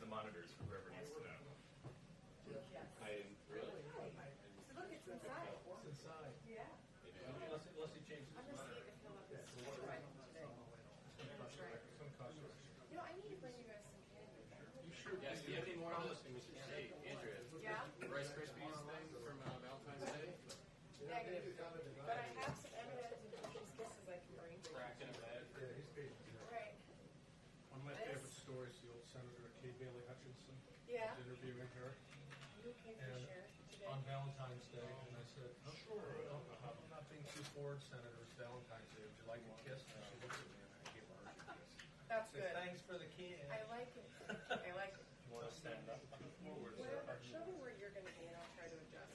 monitors for whoever needs to know. Yes. I didn't really. So look, it's inside. It's inside. Yeah. Unless he changes I'm his gonna mind. see if he'll have this right today. It's gonna cost you extra. You know, I need to bring you guys some candy. You sure? Yes, do you have any more of those? Hey, Andrea. Yeah? Rice Krispies thing from Valentine's Day? Negative. But I have some M&M's and Hershey's Kisses I can bring. Cracking a bed. Yeah, he's patient. Right. One of my This- favorite stories, the old Senator Kay Bailey Hutchinson. Yeah. Was interviewing her You came for And share today. on Valentine's Day, and I said, "Oh, sure, I'm not being too forward, Senator. It's Valentine's Day. Would you like a kiss?" And she looked at me and I gave her a kiss. That's Said, good. "Thanks for the kiss." I like it. I like it. You want to stand up? Forward. Whatever, show me where you're gonna be and I'll try to adjust.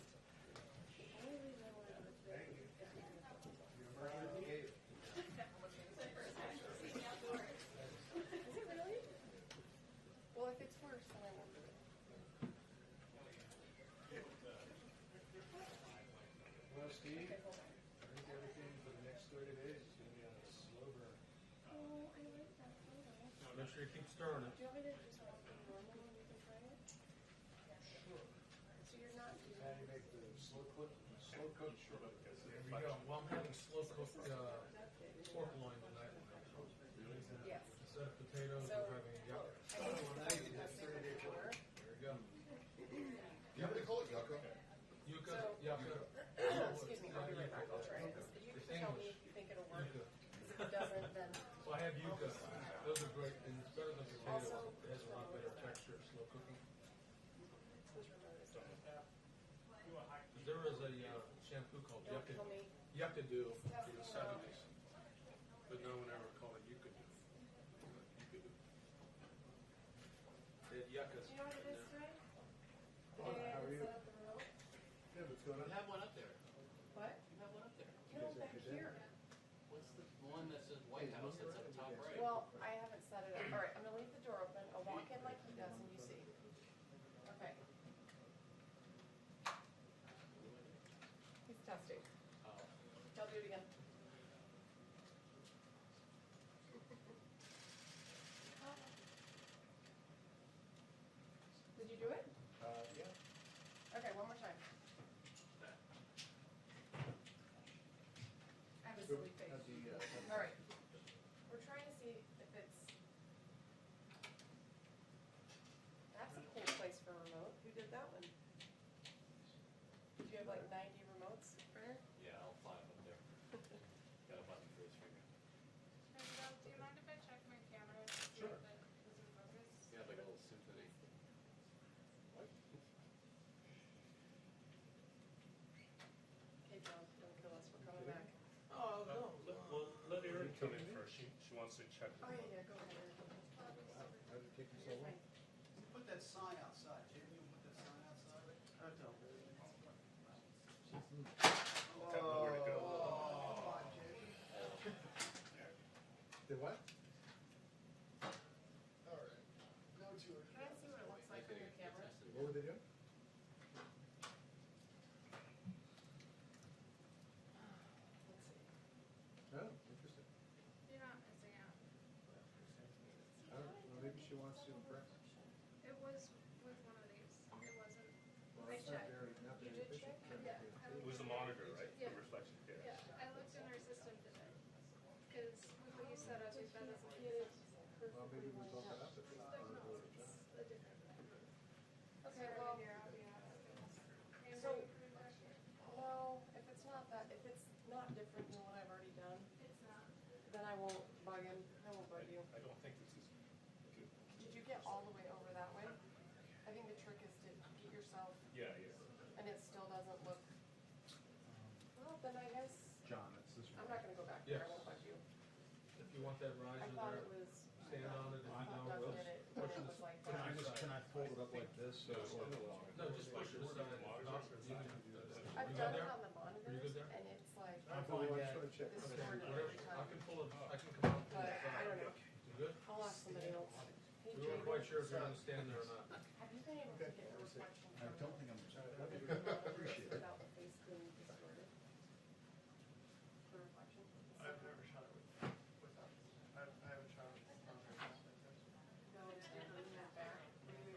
The only reason I want to do this is if we can help people. Is it really? Well, if it's worse, then I won't do it. Well, Steve, Okay, hold on. I think everything for the next 30 days is going to be on a slow burn. Oh, I like that photo. Make sure you keep stirring it. Do you want me to just walk in normal and you can try it? Sure. So you're not doing How do you make the slow cooked short? There we go. Well, I'm having slow cooked pork loin tonight. Yes. Instead of potatoes, So- we're having yucca. I think that's a good order. There we go. Yeah, they call it yucca. Yucca, So- yucca. Excuse me, I'll be right back. I'll try it. You can tell me if you think it'll work. Yucca. Because if it doesn't, then So I have yucca. Those are great, and it's better than potatoes. Also- It has a lot better texture, slow cooking. whose remote is it? There was a shampoo called Don't tell me. Yucca Do in the 70s, but no one ever called it Yucca Do. Yucca Do. They had yucca. Do you know what it is today? How are you? Set up the remote. Yeah, what's going You on? have one up there. What? You have one up there. No, back here. What's the one that says White House that's up top right? Well, I haven't set it up. All right, I'm gonna leave the door open. I'll walk in like he does and you see. Okay. He's testing. Oh. I'll do it again. Did you do it? Yeah. Okay, one more time. I have a silly face. All right. We're trying to see if it's. That's a cool place for a remote. Who did that one? Do you have like 90 remotes, printer? Yeah, all five up there. Got a button for his finger. Do you mind if I check my camera to see Sure. if it is in focus? You have like a little symphony. What? Okay, John, don't kill us. We're coming back. Oh, Well, let Erin come in first. She wants to check. Oh, yeah, go ahead. How did it take you so You're long? fine. You put that sign outside. Jamie, you put that sign outside? I don't. Got nowhere to go. Oh, come on, Jamie. Did what? All right. No tour. Can I see what it looks like on your camera? What were they doing? Let's see. Oh, interesting. You're not missing out. I don't know, maybe she wants to impress. It was with one of these. It wasn't. Well, I it's not checked. not You very did efficient. check? Yeah. It was the monitor, right? Yeah. The reflection. Yeah, I looked in our system today. Because with what you said, I was like, that doesn't make sense. Well, maybe we broke it up if it's not No, really it's a different. Okay, well, Here, I'll be honest. And So- will you put it back here? no, if it's not that, if it's not different than what I've already done, It's not. then I won't bug him. I won't bug you. I don't think this is good. Did you get all the way over that way? I think the trick is to get yourself, Yeah. and it still doesn't look. Well, then I guess John, it's this I'm not gonna go back there. I Yes. won't bug you. If you want that I riser thought there, it was. stand on it if you Doesn't know. it? Push It it. was like Can I that. just, can I fold it up like this? No, No, just push it aside. I've You done good it there? on the Are you monitors, good there? and it's like I'm fine, I just want to check. distorted Whatever. every I time. can pull it, I can come out and pull But it I aside. don't know. You good? I'll ask somebody else. Hey, We weren't Jamie, quite sure if you're gonna stand there or not. have you been able to get the reflection I from don't think I'm. the Appreciate it. without the face being distorted? The reflection? I've never shot it without. I haven't shot it with No, it's never in that back. Where you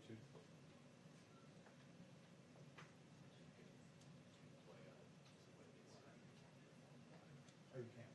Bluetooth. Oh, you can.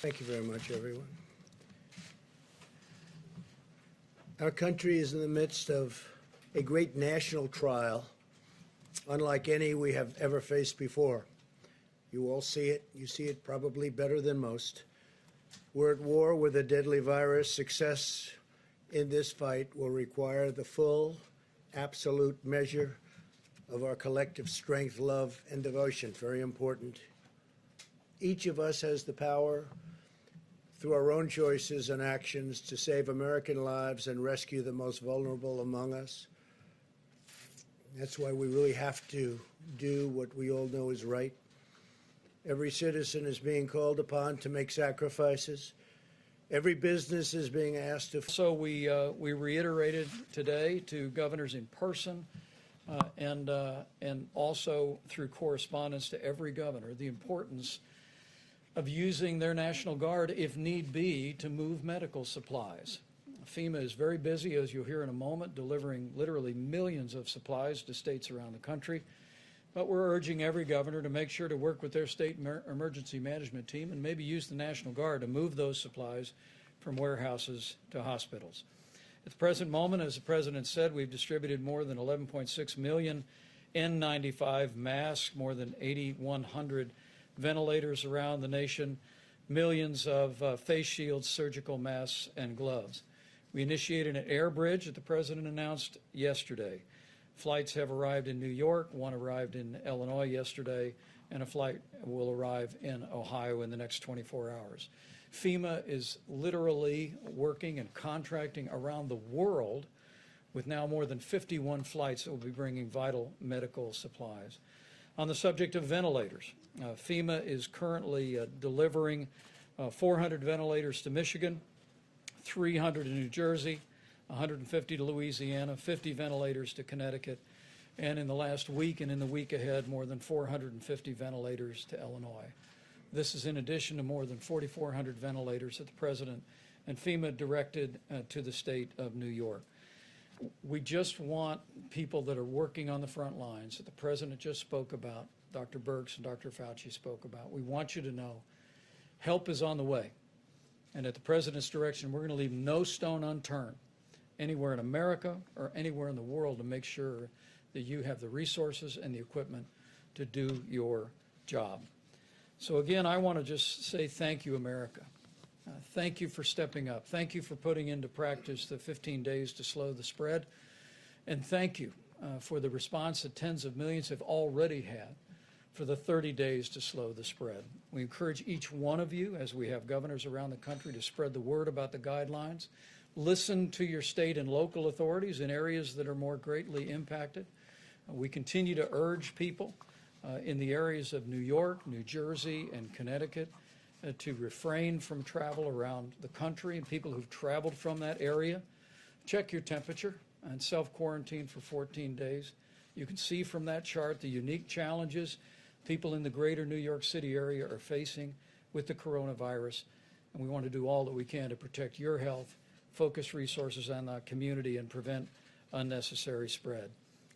Thank you very much, everyone. Our country is in the midst of a great national trial, unlike any we have ever faced before. You all see it. You see it probably better than most. We're at war with a deadly virus. Success in this fight will require the full, absolute measure of our collective strength, love, and devotion. Very important. Each of us has the power, through our own choices and actions, to save American lives and rescue the most vulnerable among us. That's why we really have to do what we all know is right. Every citizen is being called upon to make sacrifices. Every business is being asked to. So we reiterated today to governors in person and also through correspondence to every governor the importance of using their National Guard, if need be, to move medical supplies. FEMA is very busy, as you'll hear in a moment, delivering literally millions of supplies to states around the country. But we're urging every governor to make sure to work with their state emergency management team and maybe use the National Guard to move those supplies from warehouses to hospitals. At the present moment, as the President said, we've distributed more than 11.6 million N95 masks, more than 8,100 ventilators around the nation, millions of face shields, surgical masks, and gloves. We initiated an air bridge that the President announced yesterday. Flights have arrived in New York, one arrived in Illinois yesterday, and a flight will arrive in Ohio in the next 24 hours. FEMA is literally working and contracting around the world with now more than 51 flights that will be bringing vital medical supplies. On the subject of ventilators, FEMA is currently delivering 400 ventilators to Michigan, 300 to New Jersey, 150 to Louisiana, 50 ventilators to Connecticut, and in the last week and in the week ahead, more than 450 ventilators to Illinois. This is in addition to more than 4,400 ventilators that the President and FEMA directed to the state of New York. We just want people that are working on the front lines that the President just spoke about, Dr. Birx and Dr. Fauci spoke about. We want you to know help is on the way. And at the President's direction, we're going to leave no stone unturned anywhere in America or anywhere in the world to make sure that you have the resources and the equipment to do your job. So again, I want to just say thank you, America. Thank you for stepping up. Thank you for putting into practice the 15 days to slow the spread. And thank you for the response that tens of millions have already had for the 30 days to slow the spread. We encourage each one of you, as we have governors around the country, to spread the word about the guidelines. Listen to your state and local authorities in areas that are more greatly impacted. We continue to urge people in the areas of New York, New Jersey, and Connecticut to refrain from travel around the country, and people who've traveled from that area, check your temperature and self-quarantine for 14 days. You can see from that chart the unique challenges people in the greater New York City area are facing with the coronavirus, and we want to do all that we can to protect your health, focus resources on the community, and prevent unnecessary spread.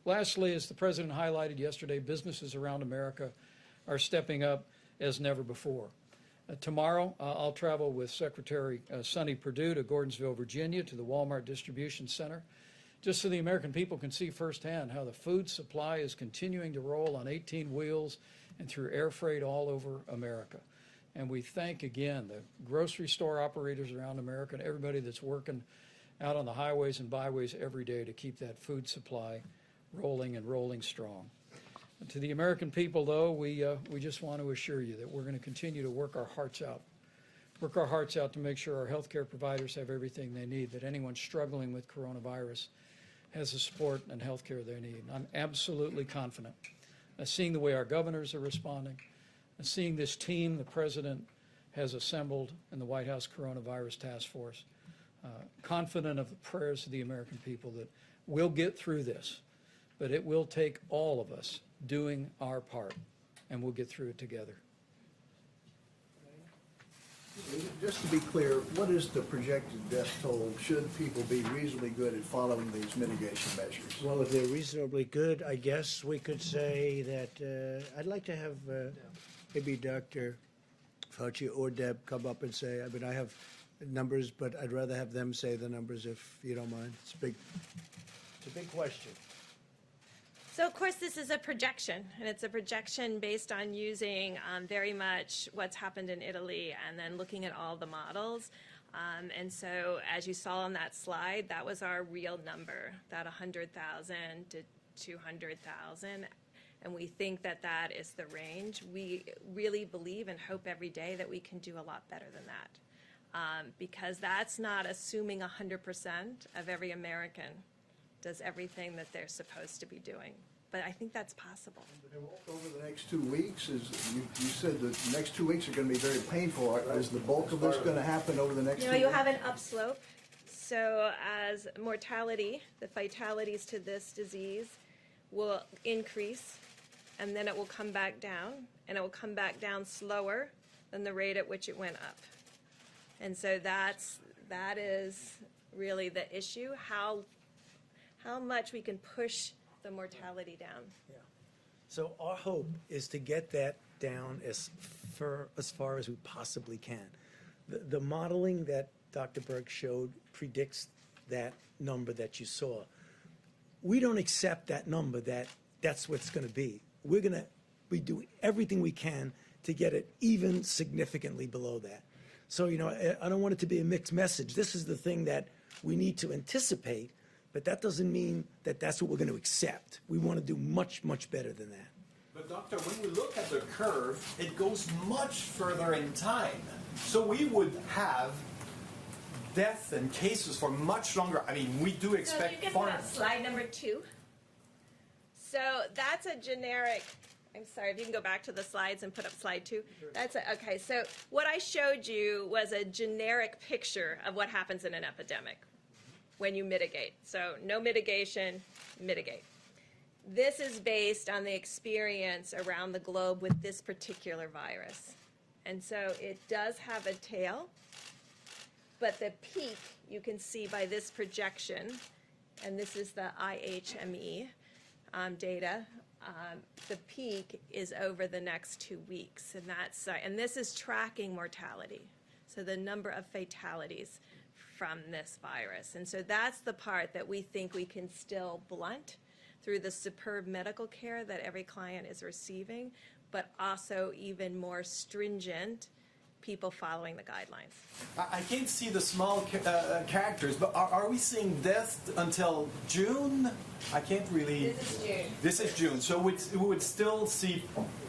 Lastly, as the President highlighted yesterday, businesses around America are stepping up as never before. Tomorrow, I'll travel with Secretary Sonny Perdue to Gordonsville, Virginia, to the Walmart Distribution Center, just so the American people can see firsthand how the food supply is continuing to roll on 18 wheels and through air freight all over America. And we thank again the grocery store operators around America and everybody that's working out on the highways and byways every day to keep that food supply rolling and rolling strong. And to the American people, though, we just want to assure you that we're going to continue to work our hearts out to make sure our healthcare providers have everything they need, that anyone struggling with coronavirus has the support and healthcare they need. I'm absolutely confident, seeing the way our governors are responding, and seeing this team the President has assembled in the White House Coronavirus Task Force, confident of the prayers of the American people that we'll get through this, but it will take all of us doing our part, and we'll get through it together. Just to be clear, what is the projected death toll should people be reasonably good at following these mitigation measures? Well, if they're reasonably good, I guess we could say that I'd like to have maybe Dr. Fauci or Deb come up and say, I mean, I have numbers, but I'd rather have them say the numbers if you don't mind. It's a big question. So, of course, this is a projection, and it's a projection based on using very much what's happened in Italy and then looking at all the models. And so, as you saw on that slide, that was our real number, that 100,000 to 200,000. And we think that that is the range. We really believe and hope every day that we can do a lot better than that. Because that's not assuming 100% of every American does everything that they're supposed to be doing. But I think that's possible. Over the next 2 weeks, you said the next 2 weeks are going to be very painful. Is the bulk of this going to happen over the next 2 weeks? You have an upslope. So as mortality, the fatalities to this disease will increase, and then it will come back down, and it will come back down slower than the rate at which it went up. And so that is really the issue, how much we can push the mortality down. Yeah. So our hope is to get that down as far as we possibly can. The modeling that Dr. Berg showed predicts that number that you saw. We don't accept that number that's what's going to be. We're going to be doing everything we can to get it even significantly below that. So, I don't want it to be a mixed message. This is the thing that we need to anticipate, but that doesn't mean that that's what we're going to accept. We want to do much, much better than that. But doctor, when we look at the curve, it goes much further in time. So we would have death and cases for much longer. I mean, we do expect... So you can put up slide number 2. So that's a generic... I'm sorry, if you can go back to the slides and put up slide 2. Okay, so what I showed you was a generic picture of what happens in an epidemic when you mitigate. So no mitigation, mitigate. This is based on the experience around the globe with this particular virus. And so it does have a tail, but the peak you can see by this projection, and this is the IHME data, the peak is over the next 2 weeks, and this is tracking mortality, so the number of fatalities from this virus. And so that's the part that we think we can still blunt through the superb medical care that every client is receiving, but also even more stringent people following the guidelines. I can't see the small characters, but are we seeing death until June? I can't really... This is June. This is June, so we would still see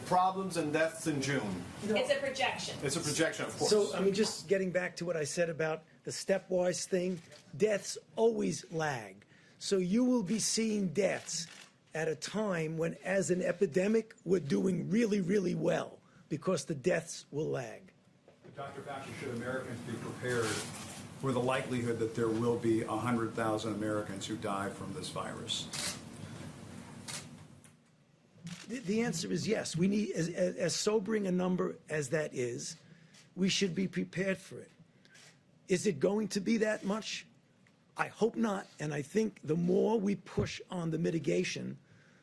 problems and deaths in June. It's a projection. It's a projection, of course. So, just getting back to what I said about the stepwise thing, deaths always lag. So you will be seeing deaths at a time when, as an epidemic, we're doing really, really well because the deaths will lag. Dr. Fauci, should Americans be prepared for the likelihood that there will be 100,000 Americans who die from this virus? The answer is yes. We need, as sobering a number as that is, we should be prepared for it. Is it going to be that much? I hope not. And I think the more we push on the mitigation,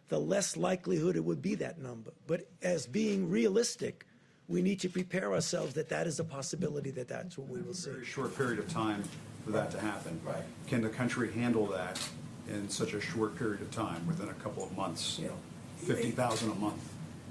the less likelihood it would be that number. But as being realistic, we need to prepare ourselves that is a possibility, that's what we will see. A very short period of time for that to happen. Right. Can the country handle that in such a short period of time, within a couple of months? 50,000 a month.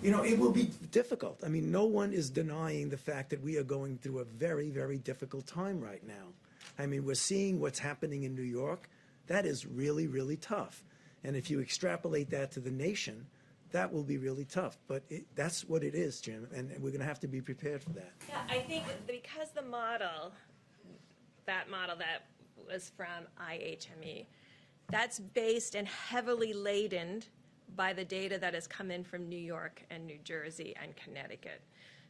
It will be difficult. I mean, no one is denying the fact that we are going through a very, very difficult time right now. I mean, we're seeing what's happening in New York. That is really, really tough. And if you extrapolate that to the nation, that will be really tough. But that's what it is, Jim, and we're going to have to be prepared for that. Yeah, I think because that model that was from IHME, that's based and heavily laden by the data that has come in from New York and New Jersey and Connecticut.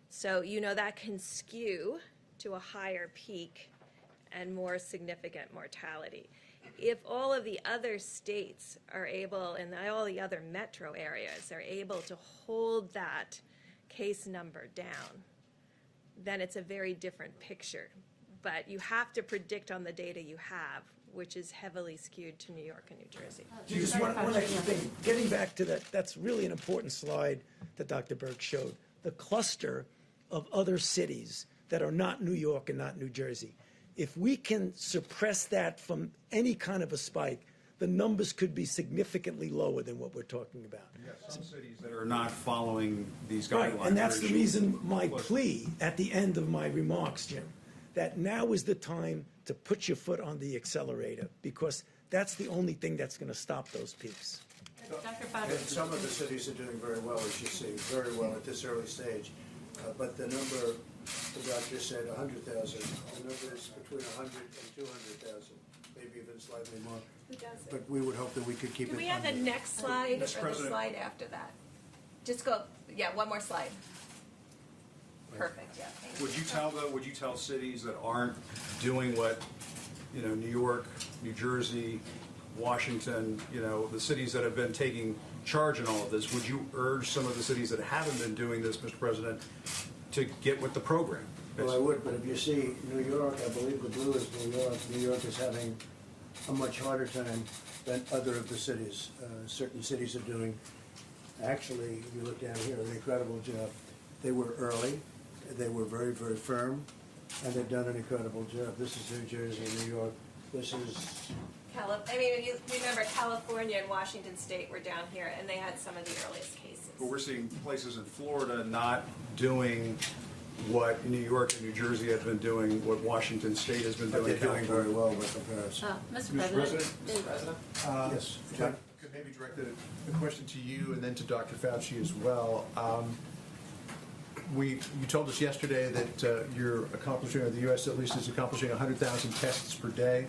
So, that can skew to a higher peak and more significant mortality. If all of the other states are able, and all the other metro areas are able to hold that case number down, then it's a very different picture. But you have to predict on the data you have, which is heavily skewed to New York and New Jersey. Just one extra thing. Getting back to that, that's really an important slide that Dr. Berg showed. The cluster of other cities that are not New York and not New Jersey. If we can suppress that from any kind of a spike, the numbers could be significantly lower than what we're talking about. You have some cities that are not following these Right, guidelines. and that's the Very reason my close. plea at the end of my remarks, Jim, that now is the time to put your foot on the accelerator, because that's the only thing that's going to stop those peaks. Dr. And Fauci. some of the cities are doing very well, as you see, very well at this early stage. But the number, the doctor said 100,000, the number is between 100 and 200,000, maybe even slightly more. Who does it? But we would hope that we could keep it Can we have the under. next slide or Mr. the President. slide after that? Just go, yeah, one more slide. Perfect, yeah. thank you. Would you tell cities that aren't doing what, New York, New Jersey, Washington, the cities that have been taking charge in all of this, would you urge some of the cities that haven't been doing this, Mr. President, to get with the program? Well, I would, but if you see New York, I believe the blue is New York. New York is having a much harder time than other of the cities. Certain cities are doing, actually, if you look down here, an incredible job. They were early, they were very, very firm, and they've done an incredible job. This is New Jersey, New York. This is, You remember California and Washington State were down here, and they had some of the earliest cases. But we're seeing places in Florida not doing what New York and New Jersey have been doing, what Washington State has been but doing. they're doing very well by comparison. Mr. President. Yes, Could maybe direct the question to you and then to Dr. Fauci as well. You told us yesterday that you're accomplishing, or the U.S. at least is accomplishing 100,000 tests per day,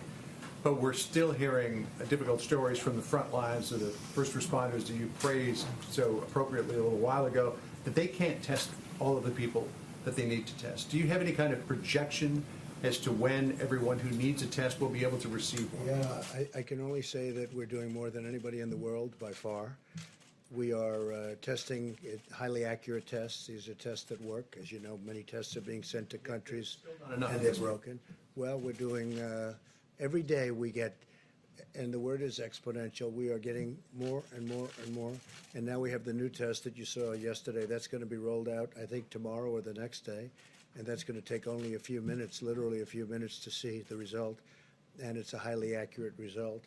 but we're still hearing difficult stories from the front lines of the first responders that you praised so appropriately a little while ago, that they can't test all of the people that they need to test. Do you have any kind of projection as to when everyone who needs a test will be able to receive one? Yeah, I can only say that we're doing more than anybody in the world by far. We are testing highly accurate tests. These are tests that work. As you know, many tests are being sent to countries and they're broken. Well, we're doing, every day we get, and the word is exponential, we are getting more and more and more. And now we have the new test that you saw yesterday. That's going to be rolled out, I think, tomorrow or the next day. And that's going to take only a few minutes, literally a few minutes to see the result. And it's a highly accurate result.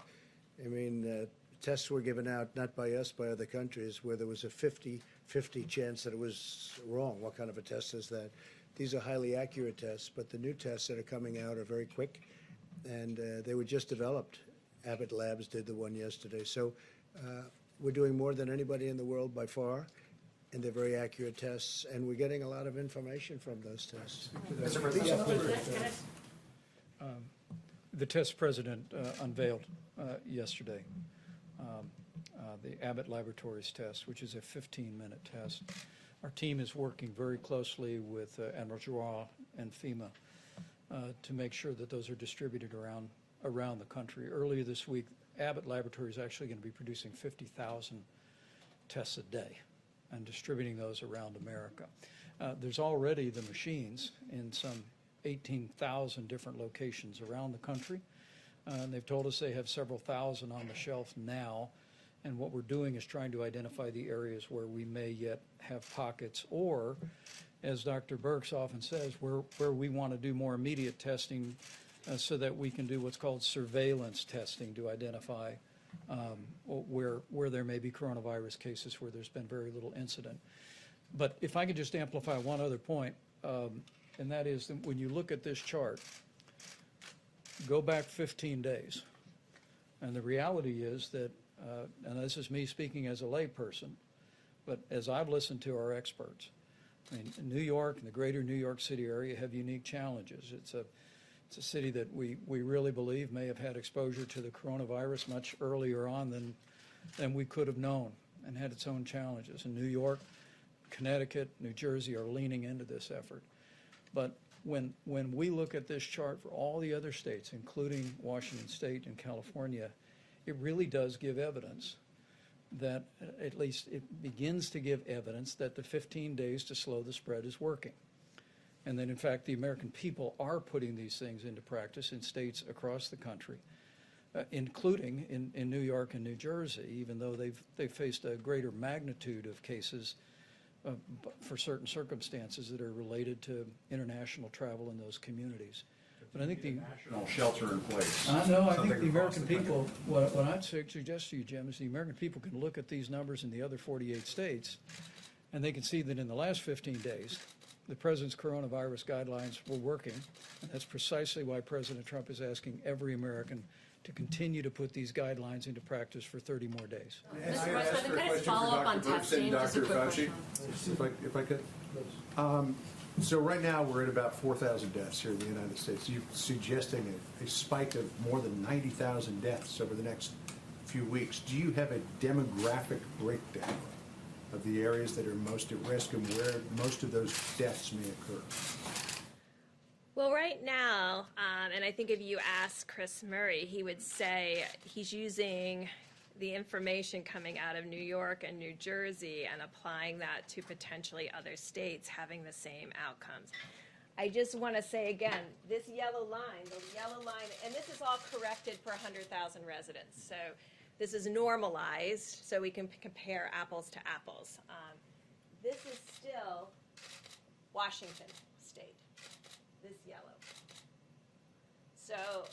I mean, tests were given out not by us, by other countries, where there was a 50-50 chance that it was wrong. What kind of a test is that? These are highly accurate tests, but the new tests that are coming out are very quick, and they were just developed. Abbott Labs did the one yesterday. So we're doing more than anybody in the world by far, and they're very accurate tests, and we're getting a lot of information from those tests. The test president unveiled yesterday, the Abbott Laboratories test, which is a 15-minute test. Our team is working very closely with Admiral Giroir and FEMA to make sure that those are distributed around the country. Earlier this week, Abbott Laboratories is actually going to be producing 50,000 tests a day and distributing those around America. There's already the machines in some 18,000 different locations around the country. And they've told us they have several thousand on the shelf now. And what we're doing is trying to identify the areas where we may yet have pockets, or, as Dr. Birx often says, where we want to do more immediate testing so that we can do what's called surveillance testing to identify where there may be coronavirus cases where there's been very little incident. But if I could just amplify one other point, and that is that when you look at this chart, go back 15 days. And the reality is that, and this is me speaking as a layperson, but as I've listened to our experts, I mean, New York and the greater New York City area have unique challenges. It's a city that we really believe may have had exposure to the coronavirus much earlier on than we could have known, and had its own challenges. And New York, Connecticut, New Jersey are leaning into this effort. But when we look at this chart for all the other states, including Washington State and California, it really does give evidence that, at least it begins to give evidence that the 15 days to slow the spread is working. And that, in fact, the American people are putting these things into practice in states across the country, including in New York and New Jersey, even though they've faced a greater magnitude of cases for certain circumstances that are related to international travel in those communities. But I think the National shelter in place. I know. I Something think the across American the country. people. What I'd suggest to you, Jim, is the American people can look at these numbers in the other 48 states, and they can see that in the last 15 days, the president's coronavirus guidelines were working, and that's precisely why President Trump is asking every American to continue to put these guidelines into practice for 30 more days. Can I ask for a question for Dr. Brooks and Dr. Fauci? If I could. So right now, we're at about 4,000 deaths here in the United States. You're suggesting a spike of more than 90,000 deaths over the next few weeks. Do you have a demographic breakdown of the areas that are most at risk and where most of those deaths may occur? Well, right now, and I think if you ask Chris Murray, he would say he's using the information coming out of New York and New Jersey and applying that to potentially other states having the same outcomes. I just want to say again, this yellow line, and this is all corrected for 100,000 residents. So this is normalized so we can compare apples to apples. This is still Washington State, this yellow. So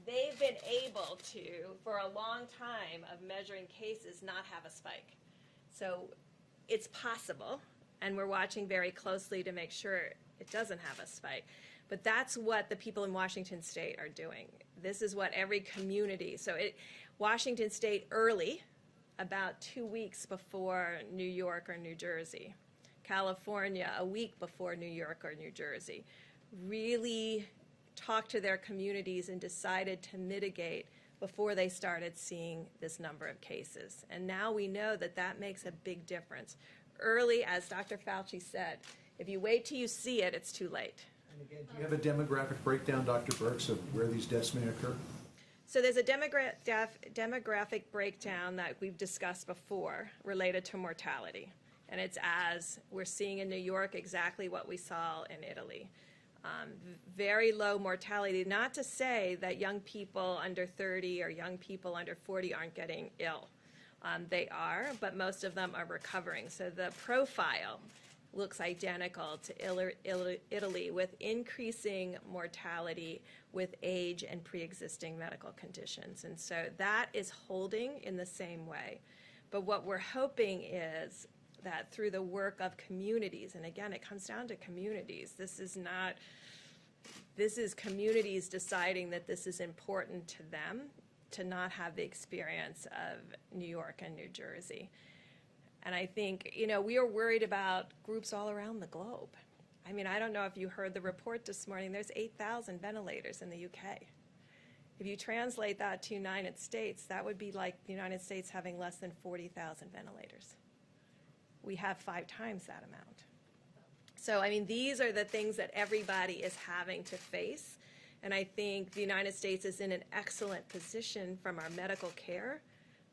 they've been able to, for a long time of measuring cases, not have a spike. So it's possible, and we're watching very closely to make sure it doesn't have a spike. But that's what the people in Washington State are doing. This is what every community, Washington State early, about 2 weeks before New York or New Jersey. California, a week before New York or New Jersey. Really talked to their communities and decided to mitigate before they started seeing this number of cases. And now we know that that makes a big difference. Early, as Dr. Fauci said, if you wait till you see it, it's too late. And again, do you have a demographic breakdown, Dr. Burks, of where these deaths may occur? So there's a demographic breakdown that we've discussed before related to mortality. And it's as we're seeing in New York exactly what we saw in Italy. Very low mortality, not to say that young people under 30 or young people under 40 aren't getting ill. They are, but most of them are recovering. So the profile looks identical to Italy with increasing mortality with age and pre-existing medical conditions. And so that is holding in the same way. But what we're hoping is that through the work of communities, and again, it comes down to communities. This is communities deciding that this is important to them to not have the experience of New York and New Jersey. And I think, we are worried about groups all around the globe. I mean, I don't know if you heard the report this morning, there's 8,000 ventilators in the UK. If you translate that to United States, that would be like the United States having less than 40,000 ventilators. We have 5 times that amount. So, I mean, these are the things that everybody is having to face. And I think the United States is in an excellent position from our medical care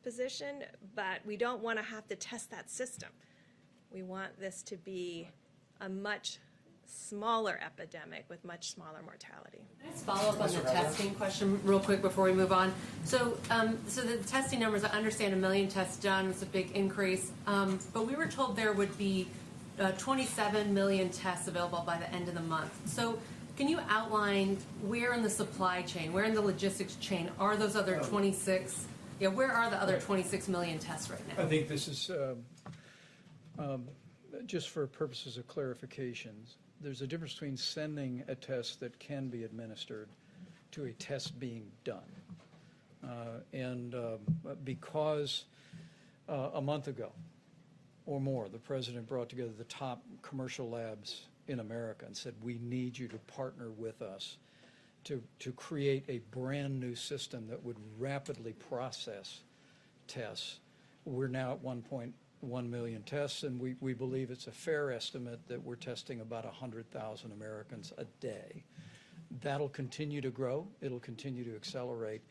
position, but we don't want to have to test that system. We want this to be a much smaller epidemic with much smaller mortality. Can I just follow up on the testing question real quick before we move on? So the testing numbers, I understand 1 million tests done was a big increase, but we were told there would be 27 million tests available by the end of the month. So can you outline where in the supply chain, where in the logistics chain are those other 26? Yeah, where are the other 26 million tests right now? I think this is just for purposes of clarifications. There's a difference between sending a test that can be administered to a test being done. Because a month ago or more, the president brought together the top commercial labs in America and said, we need you to partner with us to create a brand new system that would rapidly process tests. We're now at 1.1 million tests, and we believe it's a fair estimate that we're testing about 100,000 Americans a day. That'll continue to grow. It'll continue to accelerate.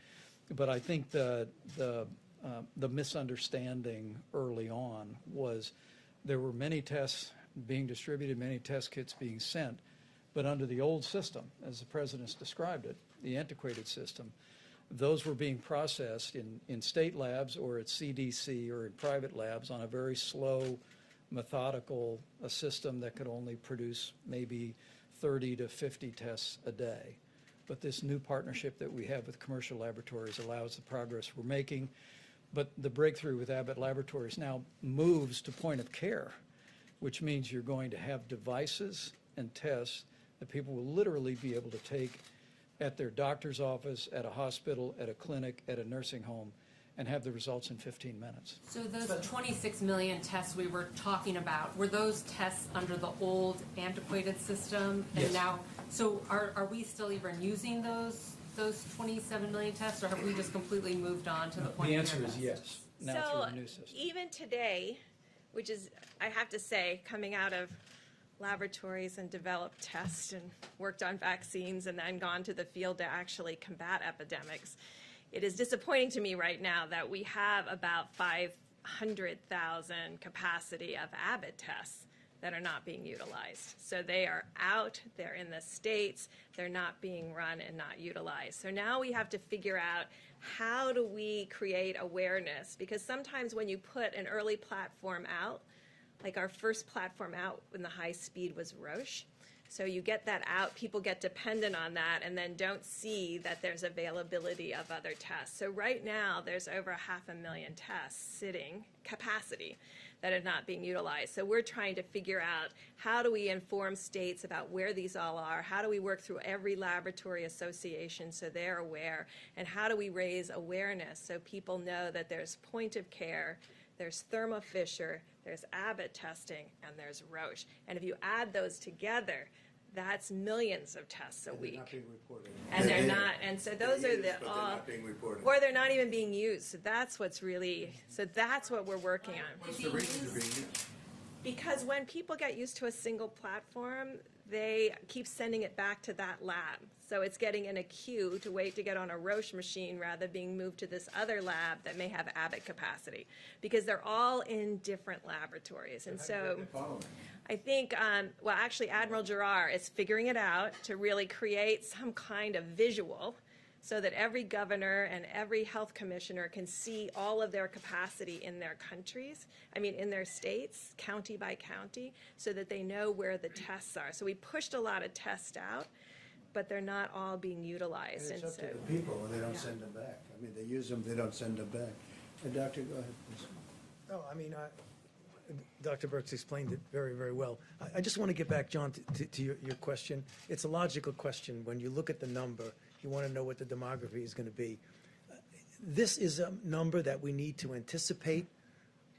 But I think the misunderstanding early on was there were many tests being distributed, many test kits being sent, but under the old system, as the president's described it, the antiquated system, those were being processed in state labs or at CDC or in private labs on a very slow methodical a system that could only produce maybe 30 to 50 tests a day. But this new partnership that we have with commercial laboratories allows the progress we're making. But the breakthrough with Abbott Laboratories now moves to point of care, which means you're going to have devices and tests that people will literally be able to take at their doctor's office, at a hospital, at a clinic, at a nursing home, and have the results in 15 minutes. So those 26 million tests we were talking about, were those tests under the old antiquated system? And Yes. now, so are we still even using those 27 million tests, or have we just completely moved on to the point The of answer care is tests? yes, now So through the new system. even today, which is, I have to say, coming out of laboratories and developed tests and worked on vaccines and then gone to the field to actually combat epidemics, it is disappointing to me right now that we have about 500,000 capacity of Abbott tests that are not being utilized. So they are out, they're in the States, they're not being run and not utilized. So now we have to figure out, how do we create awareness? Because sometimes when you put an early platform out, like our first platform out in the high speed was Roche. So you get that out, people get dependent on that, and then don't see that there's availability of other tests. So right now, there's over 500,000 tests sitting, capacity, that are not being utilized. So we're trying to figure out, how do we inform states about where these all are? How do we work through every laboratory association so they're aware? And how do we raise awareness so people know that there's point of care, there's Thermo Fisher, there's Abbott testing, and there's Roche. And if you add those together, that's millions of tests a week. They're not being reported. And they're not, and so those are the, But they're not being reported. or they're not even being used. So that's what's really, so that's what we're working on. What's the reason they're being used? Because when people get used to a single platform, they keep sending it back to that lab. So it's getting in a queue to wait to get on a Roche machine rather than being moved to this other lab that may have Abbott capacity, because they're all in different laboratories. And so I think, well, actually, Admiral Giroir is figuring it out to really create some kind of visual so that every governor and every health commissioner can see all of their capacity in their countries, in their states, county by county, so that they know where the tests are. So we pushed a lot of tests out, but they're not all being utilized. And it's up to the people, and they don't send them back. They use them, they don't send them back. And Doctor, go ahead, please. No, Dr. Birx explained it very, very well. I just want to get back, John, to your question. It's a logical question. When you look at the number, you want to know what the demography is going to be. This is a number that we need to anticipate,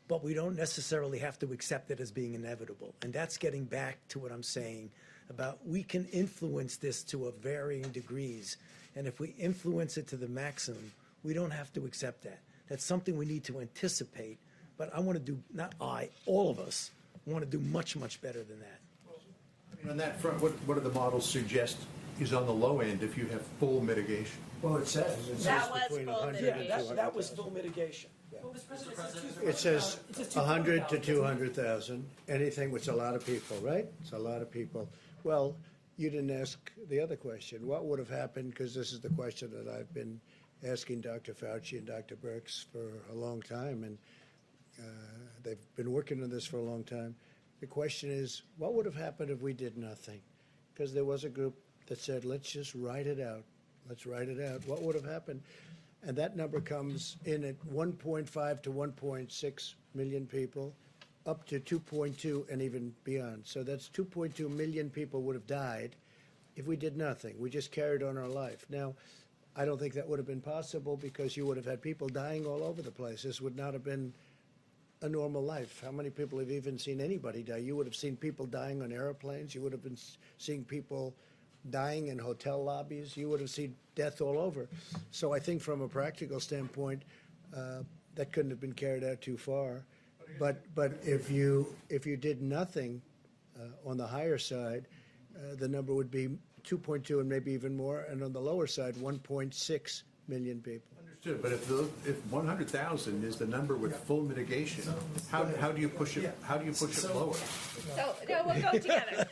but we don't necessarily have to accept it as being inevitable. And that's getting back to what I'm saying about, we can influence this to a varying degrees. And if we influence it to the maximum, we don't have to accept that. That's something we need to anticipate. But I want to do, not I, all of us want to do much, much better than that. On that front, what do the models suggest is on the low end if you have full mitigation? Well, it says. That was between full 100 and mitigation. 200,000. That was full mitigation. It says 100 to 200,000, anything, which is a lot of people, right? It's a lot of people. Well, you didn't ask the other question. What would have happened, because this is the question that I've been asking Dr. Fauci and Dr. Birx for a long time, and they've been working on this for a long time. The question is, what would have happened if we did nothing? Because there was a group that said, let's just write it out. Let's write it out. What would have happened? And that number comes in at 1.5 to 1.6 million people, up to 2.2 and even beyond. So that's 2.2 million people would have died if we did nothing. We just carried on our life. Now, I don't think that would have been possible, because you would have had people dying all over the place. This would not have been a normal life. How many people have even seen anybody die? You would have seen people dying on airplanes. You would have been seeing people dying in hotel lobbies. You would have seen death all over. So I think from a practical standpoint, that couldn't have been carried out too far. But if you did nothing on the higher side, the number would be 2.2 and maybe even more, and on the lower side, 1.6 million people. Understood, but if 100,000 is the number with full mitigation, how do you push it? How do you push it lower? So, no, we'll go together.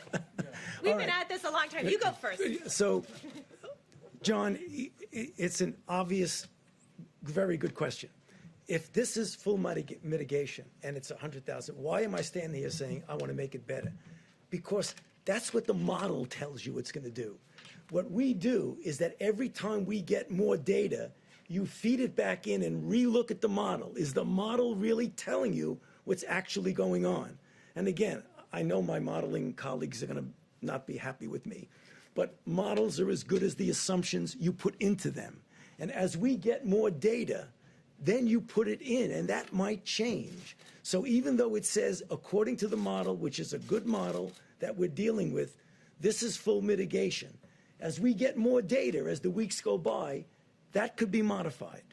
We've been at this a long time. You go first. So, John, it's an obvious, very good question. if this is full mitigation and it's 100,000, why am I standing here saying I want to make it better? Because that's what the model tells you it's going to do. What we do is that every time we get more data, you feed it back in and relook at the model. Is the model really telling you what's actually going on? And again, I know my modeling colleagues are going to not be happy with me, but models are as good as the assumptions you put into them. And as we get more data, then you put it in, and that might change. So even though it says, according to the model, which is a good model that we're dealing with, this is full mitigation. As we get more data, as the weeks go by, that could be modified.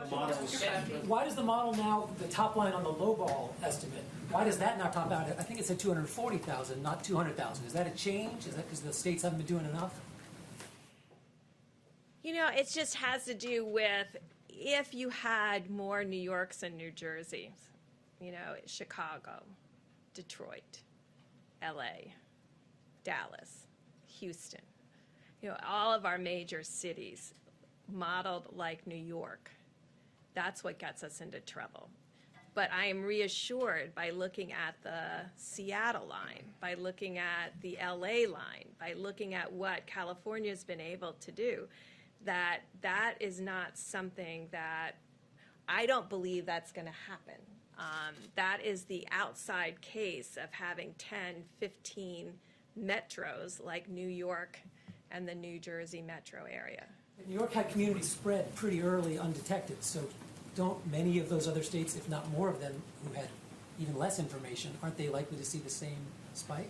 Why does the model now, the top line on the lowball estimate, why does that not top out? I think it said 240,000, not 200,000. Is that a change? Is that because the states haven't been doing enough? You know, it just has to do with if you had more New Yorks and New Jerseys, you know, Chicago, Detroit, LA, Dallas, Houston, you know, all of our major cities modeled like New York. That's what gets us into trouble. But I am reassured by looking at the Seattle line, by looking at the LA line, by looking at what California's been able to do, that that is not something that I don't believe that's going to happen. That is the outside case of having 10, 15 metros like New York and the New Jersey metro area. New York had community spread pretty early undetected, so don't many of those other states, if not more of them, who had even less information, aren't they likely to see the same spike?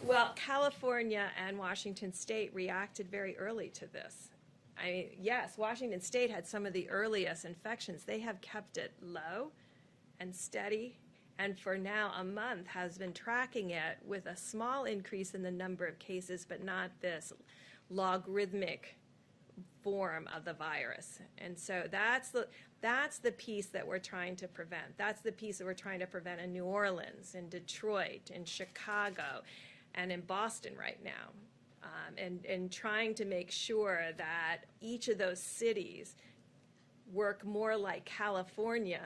Well, California and Washington State reacted very early to this. I mean, yes, Washington State had some of the earliest infections. They have kept it low and steady, and for now a month has been tracking it with a small increase in the number of cases, but not this logarithmic form of the virus. And so that's the piece that we're trying to prevent. That's the piece that we're trying to prevent in New Orleans, in Detroit, in Chicago, and in Boston right now. And trying to make sure that each of those cities work more like California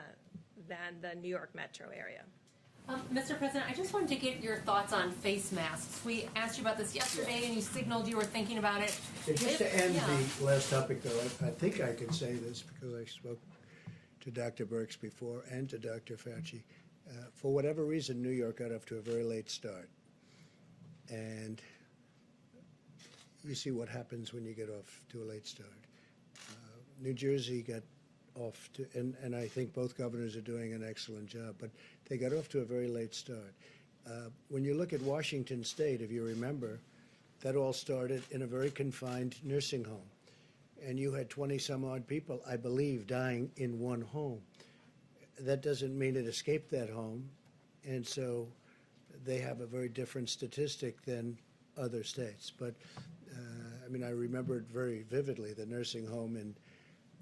than the New York metro area. Mr. President, I just wanted to get your thoughts on face masks. We asked you about this yesterday, and you signaled you were thinking about it. Just to end the last topic, though, I think I can say this because I spoke to Dr. Birx before and to Dr. Fauci. For whatever reason, New York got off to a very late start. And you see what happens when you get off to a late start. New Jersey got off to, and I think both governors are doing an excellent job, but they got off to a very late start. When you look at Washington State, if you remember, that all started in a very confined nursing home. And you had 20-some-odd people, I believe, dying in one home. That doesn't mean it escaped that home, and so they have a very different statistic than other states. But, I mean, I remember it very vividly, the nursing home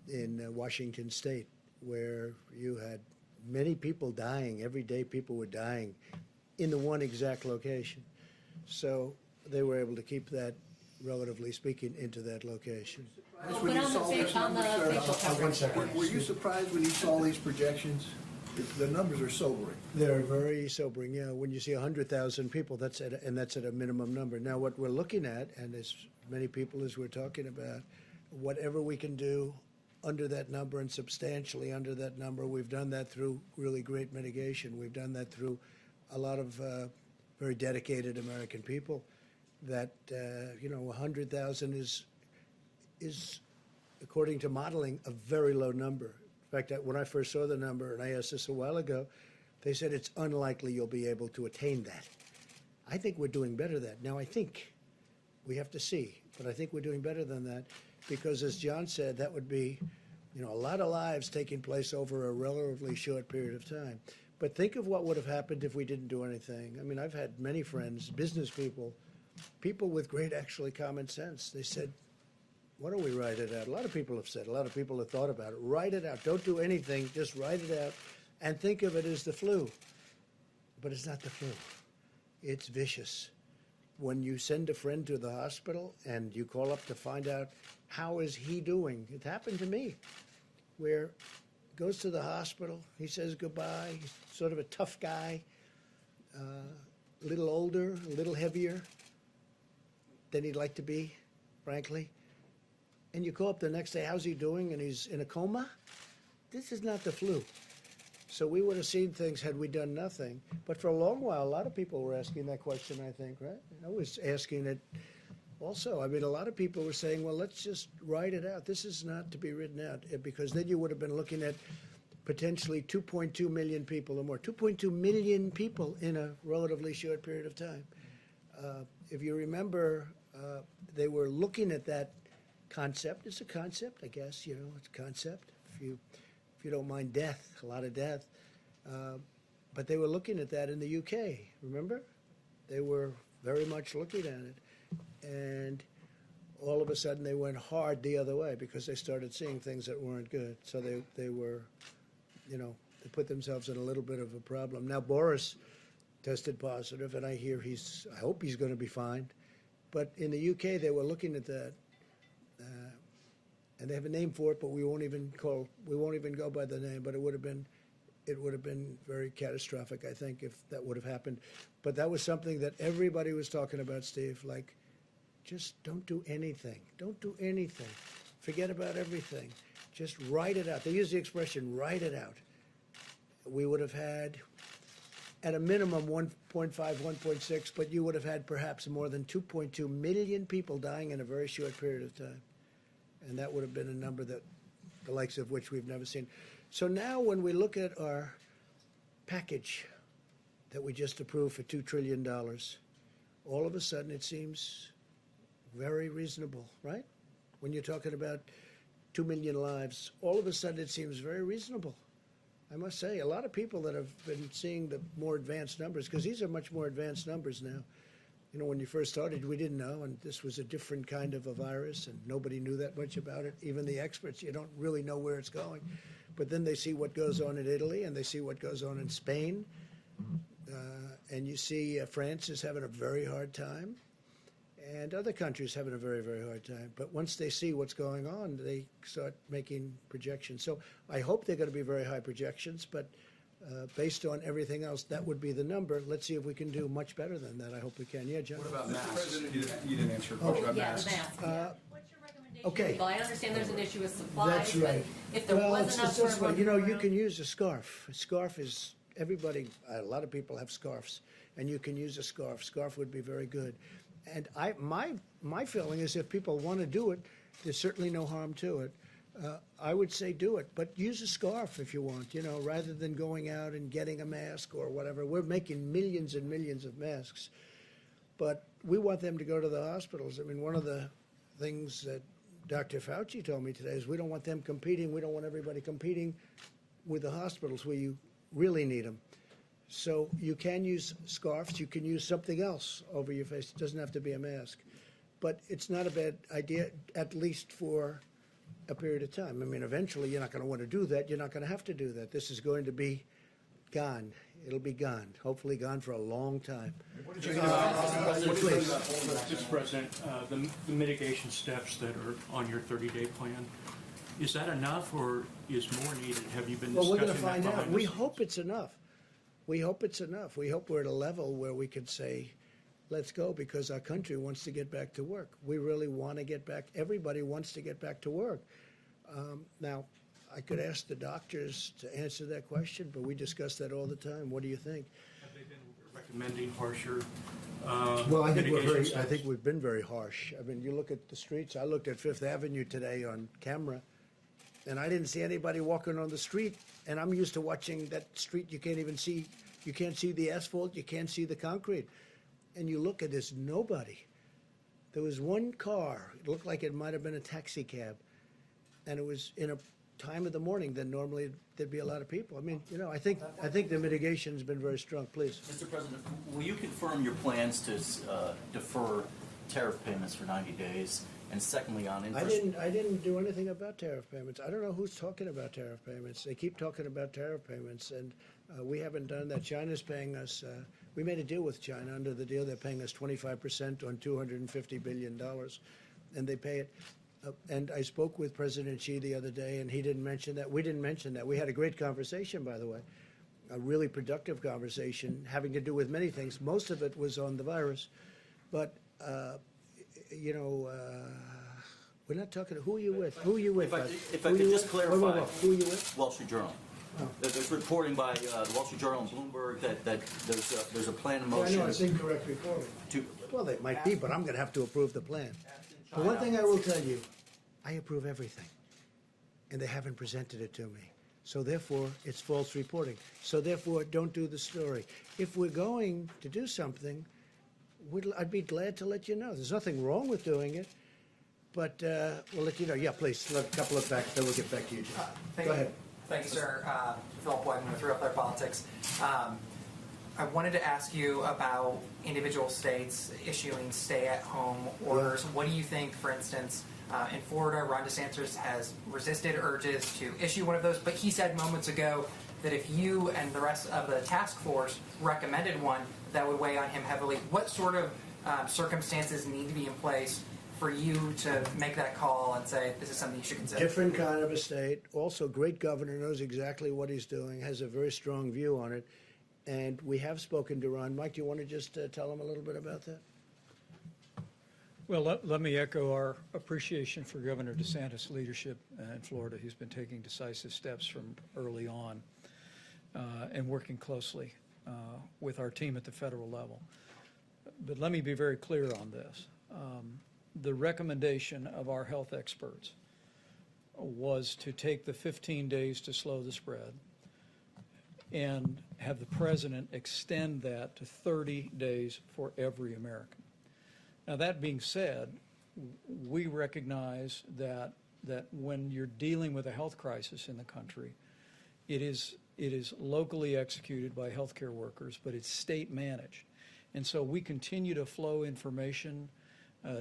in Washington State, where you had many people dying. Every day people were dying in the one exact location. So they were able to keep that, relatively speaking, into that location. When you saw these numbers, sir, 1 second. were you surprised when you saw these projections? The numbers are sobering. They're very sobering, yeah. When you see 100,000 people, that's at a minimum number. Now, what we're looking at, and as many people as we're talking about, whatever we can do under that number and substantially under that number, we've done that through really great mitigation. We've done that through a lot of very dedicated American people. That 100,000 is, according to modeling, a very low number. In fact, when I first saw the number, and I asked this a while ago, they said it's unlikely you'll be able to attain that. I think we're doing better than that. Now, I think we have to see, but I think we're doing better than that because, as John said, that would be, a lot of lives taking place over a relatively short period of time. But think of what would have happened if we didn't do anything. I mean, I've had many friends, business people with great, actually, common sense. They said, why don't we write it out? A lot of people have said, a lot of people have thought about it. Write it out. Don't do anything. Just write it out and think of it as the flu. But it's not the flu. It's vicious. When you send a friend to the hospital and you call up to find out how is he doing, it happened to me, where goes to the hospital. He says goodbye. He's sort of a tough guy, a little older, a little heavier than he'd like to be, frankly. And you call up the next day, how's he doing? And he's in a coma? This is not the flu. So we would have seen things had we done nothing. But for a long while, a lot of people were asking that question, I think, right? I was asking it also. I mean, a lot of people were saying, well, let's just write it out. This is not to be written out, because then you would have been looking at potentially 2.2 million people or more. 2.2 million people in a relatively short period of time. If you remember, they were looking at that concept. It's a concept, I guess, you know, it's a concept. If you don't mind death, a lot of death. But they were looking at that in the UK, remember? They were very much looking at it. And all of a sudden they went hard the other way because they started seeing things that weren't good. So they were, you know, they put themselves in a little bit of a problem. Now Boris tested positive, and I hear I hope he's going to be fine. But in the UK they were looking at that. And they have a name for it, but we won't even go by the name. But it would have been very catastrophic, I think, if that would have happened. But that was something that everybody was talking about, Steve. Like, just don't do anything. Don't do anything. Forget about everything. Just write it out. They use the expression, write it out. We would have had, at a minimum, 1.5, 1.6, but you would have had perhaps more than 2.2 million people dying in a very short period of time. And that would have been a number that the likes of which we've never seen. So now when we look at our package that we just approved for $2 trillion, all of a sudden it seems very reasonable, right? When you're talking about 2 million lives, all of a sudden it seems very reasonable. I must say, a lot of people that have been seeing the more advanced numbers, because these are much more advanced numbers now. You know, when you first started, we didn't know, and this was a different kind of a virus, and nobody knew that much about it. Even the experts, you don't really know where it's going. But then they see what goes on in Italy, and they see what goes on in Spain. And you see France is having a very hard time, and other countries having a very, very hard time. But once they see what's going on, they start making projections. So I hope they're going to be very high projections, but based on everything else, that would be the number. Let's see if we can do much better than that. I hope we can. Yeah, John? What about masks? You didn't answer a question about masks. What's your recommendation? Okay. Well, I understand there's an issue with supplies. That's right. But if there was enough this for way. You know, everyone you around- can use a scarf. A scarf is, everybody, a lot of people have scarves, and you can use a scarf. Scarf would be very good. And my feeling is if people want to do it, there's certainly no harm to it. I would say do it, but use a scarf if you want, you know, rather than going out and getting a mask or whatever. We're making millions and millions of masks, but we want them to go to the hospitals. I mean, one of the things that Dr. Fauci told me today is we don't want them competing. We don't want everybody competing with the hospitals where you really need them. So you can use scarves. You can use something else over your face. It doesn't have to be a mask. But it's not a bad idea, at least for a period of time. I mean, eventually you're not going to want to do that. You're not going to have to do that. This is going to be gone. It'll be gone. Hopefully gone for a long time. Mr. President, the mitigation steps that are on your 30-day plan, is that enough or is more needed? Have you been discussing that? Well, we're going to find behind out. the We scenes? hope it's enough. We hope it's enough. We hope we're at a level where we could say, let's go, because our country wants to get back to work. We really want to get back. Everybody wants to get back to work. Now, I could ask the doctors to answer that question, but we discuss that all the time. What do you think? Have they been recommending harsher Well, I think mitigation steps? I think we've been very harsh. I mean, you look at the streets. I looked at Fifth Avenue today on camera, and I didn't see anybody walking on the street. And I'm used to watching that street. You can't even see. You can't see the asphalt. You can't see the concrete. And you look at this, nobody. There was one car. It looked like it might have been a taxi cab, and it was in a time of the morning. Then normally there'd be a lot of people. I mean, you know, I think the mitigation's been very strong. Please, Mr. President, will you confirm your plans to defer tariff payments for 90 days? And secondly, on I interest. didn't do anything about tariff payments. I don't know who's talking about tariff payments. They keep talking about tariff payments, and we haven't done that. China's paying us. We made a deal with China. Under the deal, they're paying us 25% on $250 billion, and they pay it. And I spoke with President Xi the other day, and he didn't mention that. We didn't mention that. We had a great conversation, by the way, a really productive conversation having to do with many things. Most of it was on the virus. But, we're not talking, who are you with? Who are you with? If I could just clarify. Who are you with? Wall Street Journal. There's reporting by the Wall Street Journal and Bloomberg that there's a plan in motion. I know, it's incorrect reporting. To, Well, it might be, but I'm going to have to approve the plan. The one thing I will tell you, I approve everything, and they haven't presented it to me. So therefore, it's false reporting. So therefore, don't do the story. If we're going to do something, I'd be glad to let you know. There's nothing wrong with doing it, but we'll let you know. Yeah, please, a couple of facts, then we'll get back to you, Jim. Go ahead. Thank you, sir. Philip Whiteman with Real Clear Politics. I wanted to ask you about individual states issuing stay-at-home orders. What do you think, for instance, in Florida, Ron DeSantis has resisted urges to issue one of those, but he said moments ago that if you and the rest of the task force recommended one, that would weigh on him heavily. What sort of circumstances need to be in place for you to make that call and say this is something you should consider? Different kind of a state. Also, great governor, knows exactly what he's doing, has a very strong view on it. And we have spoken to Ron. Mike, do you want to just tell him a little bit about that? Well, let me echo our appreciation for Governor DeSantis' leadership in Florida. He's been taking decisive steps from early on and working closely with our team at the federal level. But let me be very clear on this. The recommendation of our health experts was to take the 15 days to slow the spread and have the president extend that to 30 days for every American. Now, that being said, we recognize that when you're dealing with a health crisis in the country, it is locally executed by healthcare workers, but it's state managed. And so we continue to flow information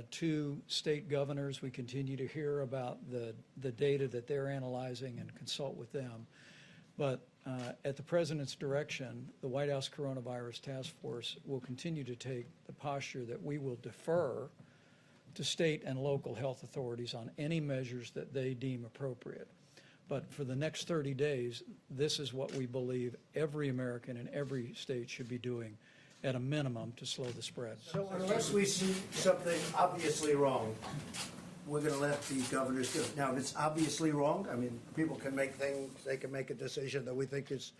to state governors. We continue to hear about the data that they're analyzing and consult with them. But at the president's direction, the White House Coronavirus Task Force will continue to take the posture that we will defer to state and local health authorities on any measures that they deem appropriate. But for the next 30 days, this is what we believe every American in every state should be doing at a minimum to slow the spread. So unless we see something obviously wrong, we're going to let the governors do it. Now, if it's obviously wrong, I mean, people can make things, they can make a decision that we think is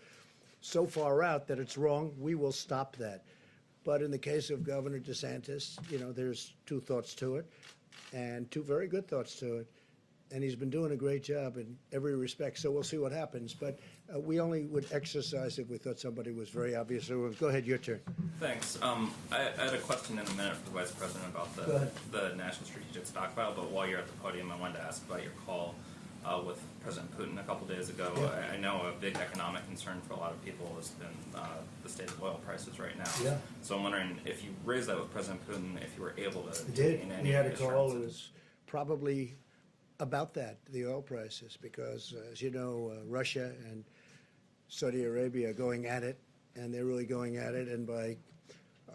so far out that it's wrong, we will stop that. But in the case of Governor DeSantis, there's two thoughts to it, and two very good thoughts to it. And he's been doing a great job in every respect, so we'll see what happens. But we only would exercise if we thought somebody was very obvious. So go ahead, your turn. Thanks. I had a question in a minute for the Vice President about the National Strategic Stockpile, but while you're at the podium, I wanted to ask about your call with President Putin a couple days ago. Yeah. I know a big economic concern for a lot of people has been the state of oil prices right now. Yeah. So I'm wondering if you raised that with President Putin, if you were able to gain any we had a call. assurances. It was probably about that, the oil prices, because as you know, Russia and Saudi Arabia are going at it, and they're really going at it, and by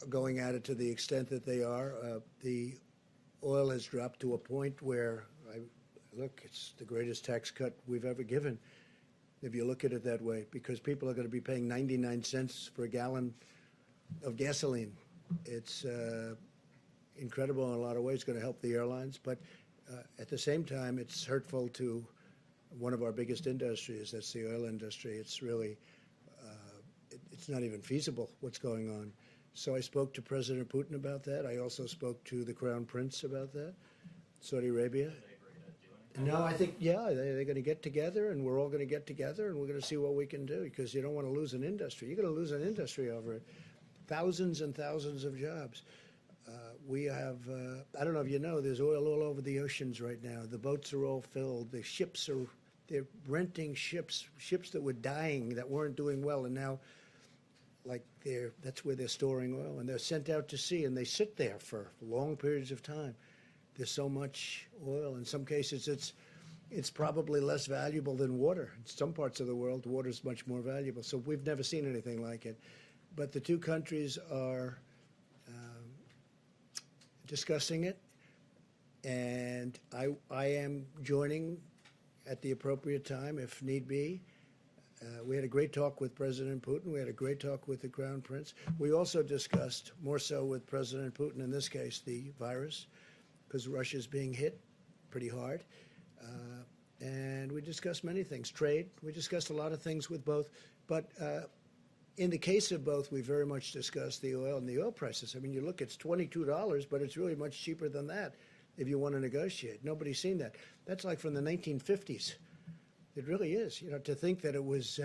going at it to the extent that they are, the oil has dropped to a point where, look, it's the greatest tax cut we've ever given, if you look at it that way, because people are going to be paying 99 cents for a gallon of gasoline. It's incredible in a lot of ways. It's going to help the airlines, but at the same time, it's hurtful to one of our biggest industries. That's the oil industry. It's really, it's not even feasible what's going on. So I spoke to President Putin about that. I also spoke to the Crown Prince about that, Saudi Arabia. No, I think, they're going to get together, and we're all going to get together, and we're going to see what we can do, because you don't want to lose an industry. You're going to lose an industry over it. Thousands and thousands of jobs. We have, I don't know if you know, there's oil all over the oceans right now. The boats are all filled. The ships they're renting ships that were dying, that weren't doing well, and now, that's where they're storing oil, and they're sent out to sea, and they sit there for long periods of time. There's so much oil. In some cases, it's probably less valuable than water. In some parts of the world, water is much more valuable. So we've never seen anything like it. But the two countries are discussing it. And I am joining at the appropriate time if need be. We had a great talk with President Putin. We had a great talk with the Crown Prince. We also discussed, more so with President Putin in this case, the virus, because Russia's being hit pretty hard. And we discussed many things. Trade, we discussed a lot of things with both. But in the case of both, we very much discussed the oil and the oil prices. I mean, you look, it's $22, but it's really much cheaper than that if you want to negotiate. Nobody's seen that. That's like from the 1950s. It really is. You know, to think that it was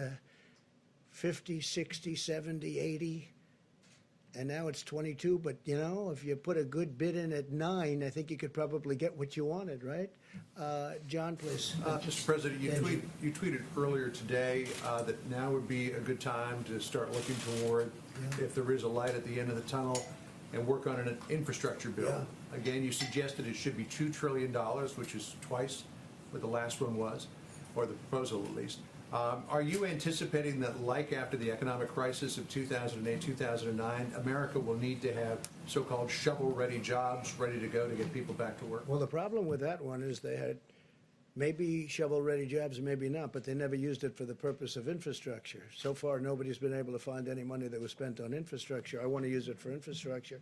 50, 60, 70, 80, and now it's 22. But, you know, if you put a good bid in at 9, I think you could probably get what you wanted, right? John, please. Mr. President, you tweeted earlier today that now would be a good time to start looking toward, if there is a light at the end of the tunnel, and work on an infrastructure bill. Yeah. Again, you suggested it should be $2 trillion, which is twice what the last one was, or the proposal at least. Are you anticipating that, like after the economic crisis of 2008, 2009, America will need to have so-called shovel-ready jobs ready to go to get people back to work? Well, the problem with that one is they had maybe shovel-ready jobs, maybe not, but they never used it for the purpose of infrastructure. So far, nobody's been able to find any money that was spent on infrastructure. I want to use it for infrastructure.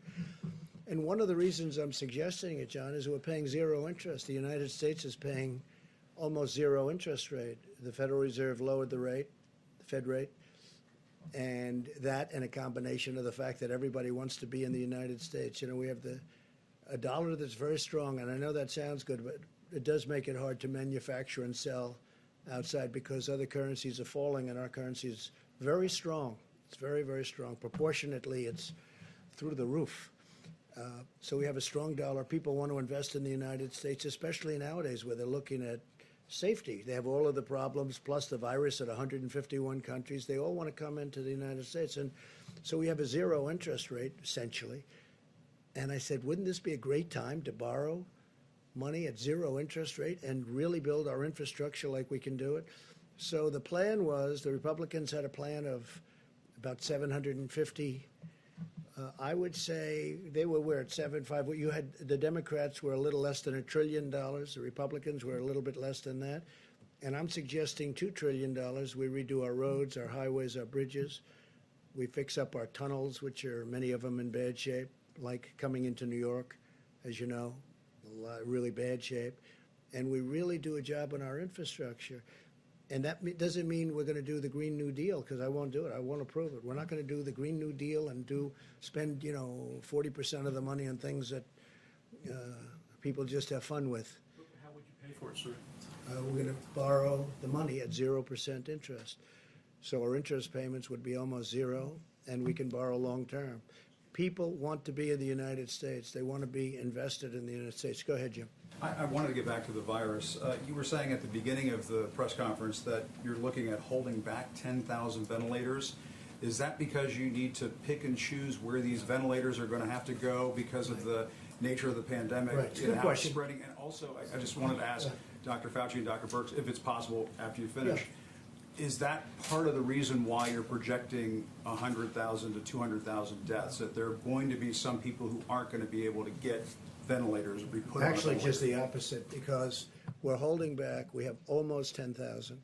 And one of the reasons I'm suggesting it, John, is we're paying zero interest. The United States is paying almost zero interest rate. The Federal Reserve lowered the rate, the Fed rate, and that and a combination of the fact that everybody wants to be in the United States. You know, we have a dollar that's very strong, and I know that sounds good, but it does make it hard to manufacture and sell outside because other currencies are falling and our currency is very strong. It's very, very strong. Proportionately, it's through the roof. So we have a strong dollar. People want to invest in the United States, especially nowadays where they're looking at safety. They have all of the problems, plus the virus at 151 countries. They all want to come into the United States. And so we have a zero interest rate, essentially. And I said, wouldn't this be a great time to borrow money at zero interest rate and really build our infrastructure like we can do it? So the plan was, the Republicans had a plan of about 750. I would say they were at 7.5. You had the Democrats were a little less than $1 trillion. The Republicans were a little bit less than that. And I'm suggesting $2 trillion. We redo our roads, our highways, our bridges. We fix up our tunnels, which are many of them in bad shape, like coming into New York, as you know, really bad shape. And we really do a job on our infrastructure. And that doesn't mean we're going to do the Green New Deal, because I won't do it. I won't approve it. We're not going to do the Green New Deal and spend 40% of the money on things that people just have fun with. How would you pay for it, sir? We're going to borrow the money at 0% interest. So our interest payments would be almost zero, and we can borrow long term. People want to be in the United States. They want to be invested in the United States. Go ahead, Jim. I wanted to get back to the virus. You were saying at the beginning of the press conference that you're looking at holding back 10,000 ventilators. Is that because you need to pick and choose where these ventilators are going to have to go because of the nature of the pandemic? Right. And Good how question. it's spreading? And also, I just wanted to ask Dr. Fauci and Dr. Birx, if it's possible after you finish, is that part of the reason why you're projecting 100,000 to 200,000 deaths, that there are going to be some people who aren't going to be able to get ventilators be put Actually, on a just ventilator? the opposite, because we're holding back. We have almost 10,000,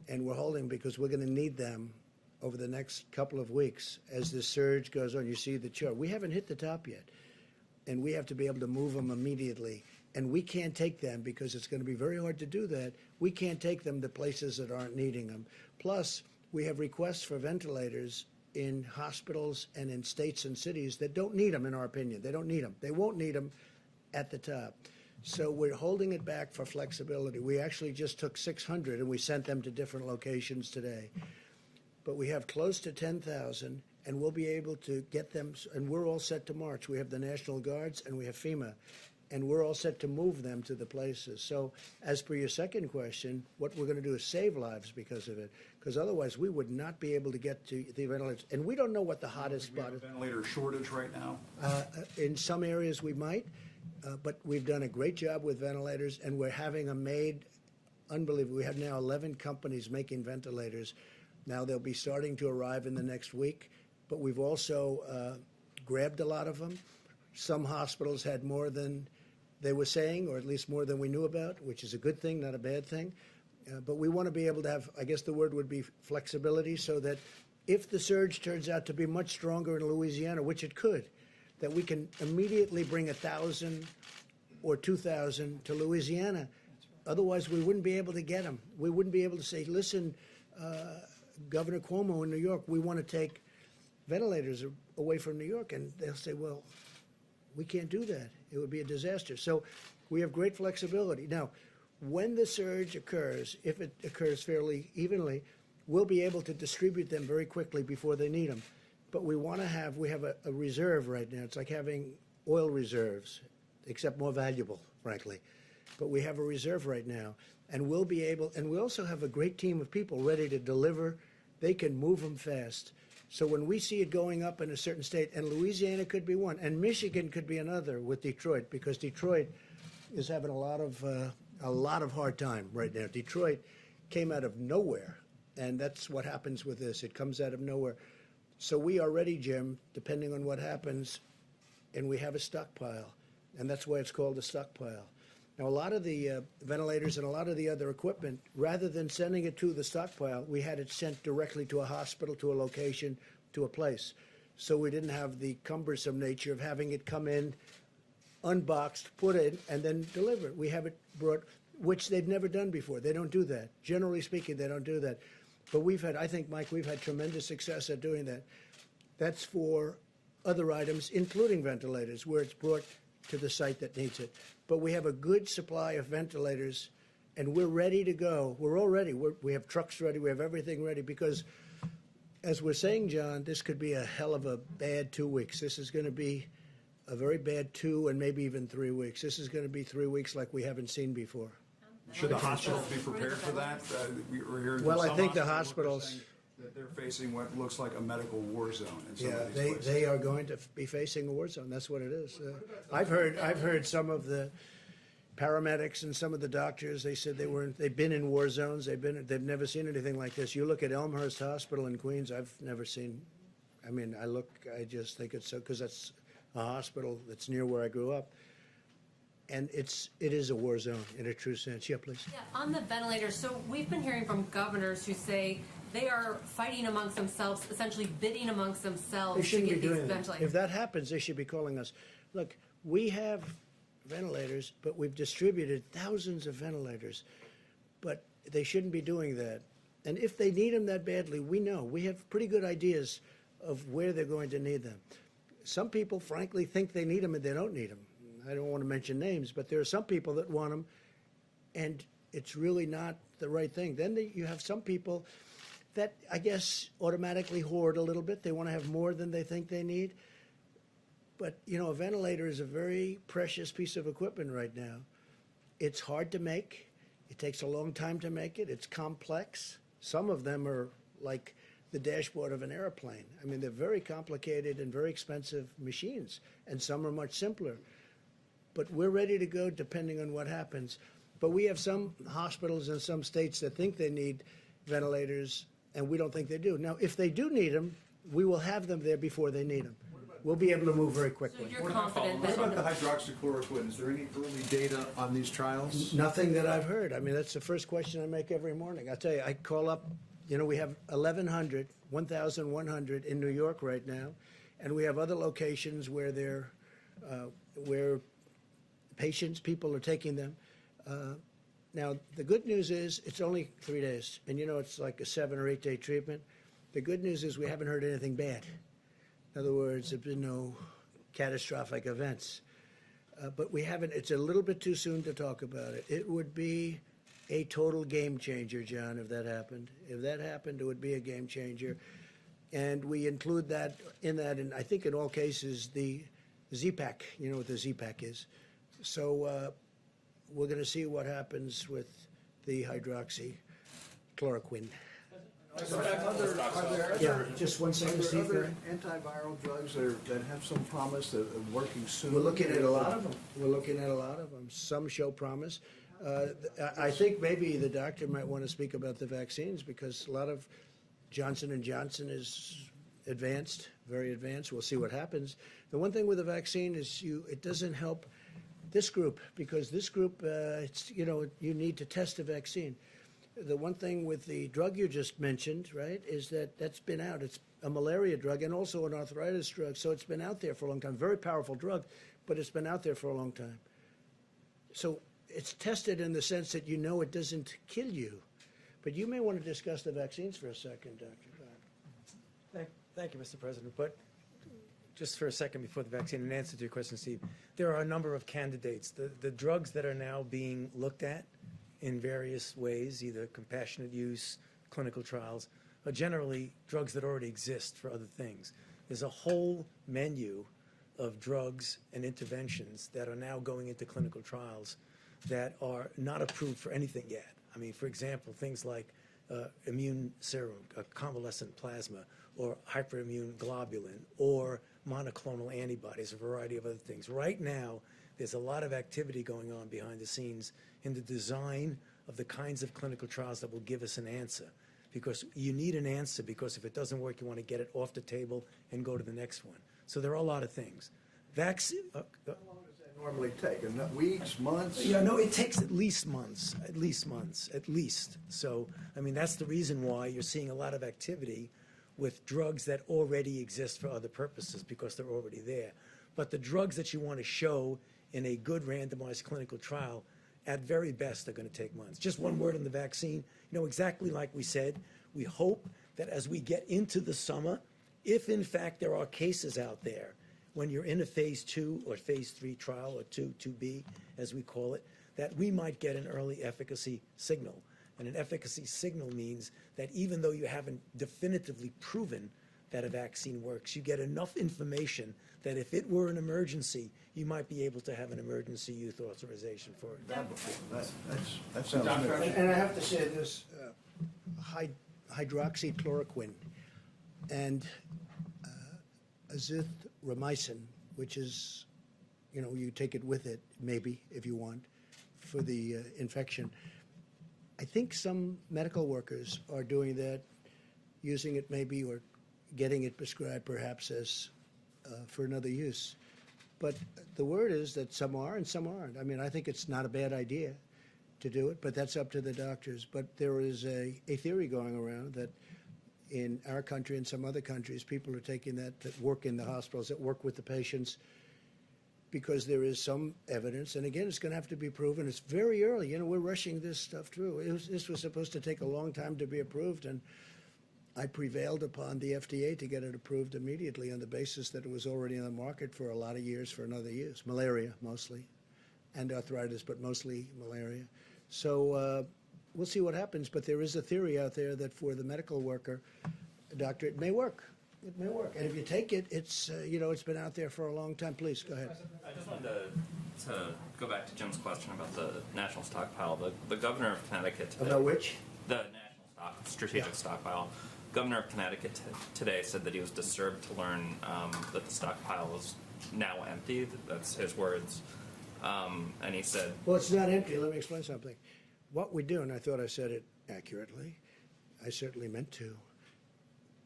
and we're holding because we're going to need them over the next couple of weeks as the surge goes on. You see the chart. We haven't hit the top yet, and we have to be able to move them immediately. And we can't take them because it's going to be very hard to do that. We can't take them to places that aren't needing them. Plus, we have requests for ventilators in hospitals and in states and cities that don't need them, in our opinion. They don't need them. They won't need them at the top. So we're holding it back for flexibility. We actually just took 600 and we sent them to different locations today. But we have close to 10,000, and we'll be able to get them, and we're all set to march. We have the National Guards and we have FEMA, and we're all set to move them to the places. So as per your second question, what we're going to do is save lives because of it, because otherwise we would not be able to get to the ventilators. And we don't know what the hottest spot is. Ventilator shortage right now? In some areas we might, but we've done a great job with ventilators, and we're having them made unbelievable. We have now 11 companies making ventilators. Now they'll be starting to arrive in the next week, but we've also grabbed a lot of them. Some hospitals had more than they were saying, or at least more than we knew about, which is a good thing, not a bad thing. But we want to be able to have, I guess the word would be flexibility, so that if the surge turns out to be much stronger in Louisiana, which it could, that we can immediately bring 1,000 or 2,000 to Louisiana. Otherwise, we wouldn't be able to get them. We wouldn't be able to say, listen, Governor Cuomo in New York, we want to take ventilators away from New York. And they'll say, well, we can't do that. It would be a disaster. So we have great flexibility. Now, when the surge occurs, if it occurs fairly evenly, we'll be able to distribute them very quickly before they need them. But we want to have, we have a reserve right now. It's like having oil reserves, except more valuable, frankly. But we have a reserve right now. And we'll be able, and we also have a great team of people ready to deliver. They can move them fast. So when we see it going up in a certain state, and Louisiana could be one, and Michigan could be another with Detroit, because Detroit is having a lot of hard time right now. Detroit came out of nowhere, and that's what happens with this. It comes out of nowhere. So we are ready, Jim, depending on what happens, and we have a stockpile, and that's why it's called a stockpile. Now, a lot of the ventilators and a lot of the other equipment, rather than sending it to the stockpile, we had it sent directly to a hospital, to a location, to a place. So we didn't have the cumbersome nature of having it come in, unboxed, put in, and then deliver it. We have it brought, which they've never done before. They don't do that. Generally speaking, they don't do that. But we've had, I think, Mike, we've had tremendous success at doing that. That's for other items, including ventilators, where it's brought to the site that needs it. But we have a good supply of ventilators, and we're ready to go. We're all ready. We have trucks ready. We have everything ready, because, as we're saying, John, this could be a hell of a bad 2 weeks. This is going to be a very bad 2 and maybe even 3 weeks. This is going to be 3 weeks like we haven't seen before. Should the hospitals be prepared for that? We're hearing Well, from I some think the hospital hospitals, workers saying that they're facing what looks like a medical war zone in some yeah, of these places. they are going to be facing a war zone. That's what it is. I've heard some of the paramedics and some of the doctors. They said they've been in war zones. They've never seen anything like this. You look at Elmhurst Hospital in Queens. I've never seen. I mean, I just think it's so, because that's a hospital that's near where I grew up. And it is a war zone in a true sense. Yeah, please. Yeah, on the ventilators, so we've been hearing from governors who say they are fighting amongst themselves, essentially bidding amongst They themselves to shouldn't be get these doing that. ventilators. If that happens, they should be calling us. Look, we have ventilators, but we've distributed thousands of ventilators. But they shouldn't be doing that. And if they need them that badly, we know. We have pretty good ideas of where they're going to need them. Some people, frankly, think they need them and they don't need them. I don't want to mention names, but there are some people that want them, and it's really not the right thing. Then you have some people that, I guess, automatically hoard a little bit. They want to have more than they think they need. But, you know, a ventilator is a very precious piece of equipment right now. It's hard to make. It takes a long time to make it. It's complex. Some of them are like the dashboard of an airplane. I mean, they're very complicated and very expensive machines, and some are much simpler. But we're ready to go depending on what happens. But we have some hospitals in some states that think they need ventilators, and we don't think they do. Now, if they do need them, we will have them there before they need them. We'll be able to move very quickly. So you're confident What that about the hydroxychloroquine? Is there any early data on these trials? Nothing that I've heard. I mean, that's the first question I make every morning. I tell you, I call up, you know, we have 1,100 in New York right now, and we have other locations where where people are taking them. Now, the good news is it's only 3 days, and you know it's like a 7 or 8 day treatment. The good news is we haven't heard anything bad. In other words, there have been no catastrophic events. But we haven't, it's a little bit too soon to talk about it. It would be a total game changer, John, if that happened. If that happened, it would be a game changer. And we include that, and I think in all cases, the Z-Pak, you know what the Z-Pak is. So we're going to see what happens with the hydroxychloroquine. Yeah, just one second, Steve. Are there other antiviral drugs that have some promise of working soon? We're looking at a lot of them. Some show promise. I think maybe the doctor might want to speak about the vaccines, because a lot of Johnson & Johnson is advanced, very advanced. We'll see what happens. The one thing with the vaccine is it doesn't help This group, because this group, it's, you know, you need to test a vaccine. The one thing with the drug you just mentioned, right, is that that's been out. It's a malaria drug and also an arthritis drug, so it's been out there for a long time. Very powerful drug, but it's been out there for a long time. So it's tested in the sense that you know it doesn't kill you. But you may want to discuss the vaccines for a second, Dr. Thank you, Mr. President. But just for a second before the vaccine, in answer to your question, Steve, there are a number of candidates. The drugs that are now being looked at in various ways, either compassionate use, clinical trials, are generally drugs that already exist for other things. There's a whole menu of drugs and interventions that are now going into clinical trials that are not approved for anything yet. I mean, for example, things like immune serum, convalescent plasma, or hyperimmune globulin, or monoclonal antibodies, a variety of other things. Right now, there's a lot of activity going on behind the scenes in the design of the kinds of clinical trials that will give us an answer. Because you need an answer, because if it doesn't work, you want to get it off the table and go to the next one. So there are a lot of things. Vaccine. How long does that normally take? Weeks, months? Yeah, no, it takes at least months, at least. So, I mean, that's the reason why you're seeing a lot of activity with drugs that already exist for other purposes, because they're already there. But the drugs that you want to show in a good randomized clinical trial, at very best, are going to take months. Just one word on the vaccine. You know, exactly like we said, we hope that as we get into the summer, if in fact there are cases out there, when you're in a phase 2 or phase 3 trial, or 2B, as we call it, that we might get an early efficacy signal. And an efficacy signal means that even though you haven't definitively proven that a vaccine works, you get enough information that if it were an emergency, you might be able to have an emergency use authorization for it. That sounds good. And I have to say this, hydroxychloroquine and azithromycin, which is, you know, you take it with it, maybe, if you want, for the infection. I think some medical workers are doing that, using it maybe, or getting it prescribed perhaps as for another use. But the word is that some are and some aren't. I mean, I think it's not a bad idea to do it, but that's up to the doctors. But there is a theory going around that in our country and some other countries, people are taking that work in the hospitals, that work with the patients, because there is some evidence. And again, it's going to have to be proven. It's very early. You know, we're rushing this stuff through. This was supposed to take a long time to be approved, and I prevailed upon the FDA to get it approved immediately on the basis that it was already on the market for a lot of years for another use. Malaria, mostly, and arthritis, but mostly malaria. So we'll see what happens, but there is a theory out there that for the medical worker, doctor, it may work. It may work. And if you take it, it's, you know, it's been out there for a long time. Please, go ahead. I just wanted to go back to Jim's question about the national stockpile. The governor of Connecticut today, About which? The national strategic stockpile. Governor of Connecticut today said that he was disturbed to learn that the stockpile is now empty. That's his words. And he said... Well, it's not empty. Let me explain something. What we do, and I thought I said it accurately, I certainly meant to,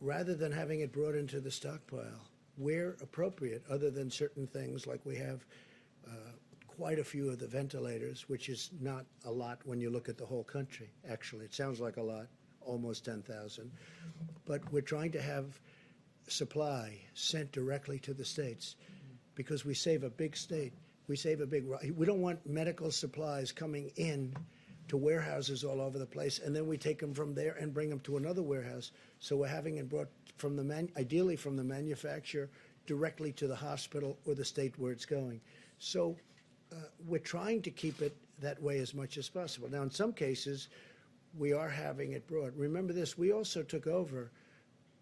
rather than having it brought into the stockpile, where appropriate, other than certain things like we have quite a few of the ventilators, which is not a lot when you look at the whole country, actually. It sounds like a lot, almost 10,000. But we're trying to have supply sent directly to the states because we save a big state. We don't want medical supplies coming in to warehouses all over the place, and then we take them from there and bring them to another warehouse. So we're having it brought from ideally from the manufacturer directly to the hospital or the state where it's going. So we're trying to keep it that way as much as possible. Now, in some cases, we are having it brought. Remember this, we also took over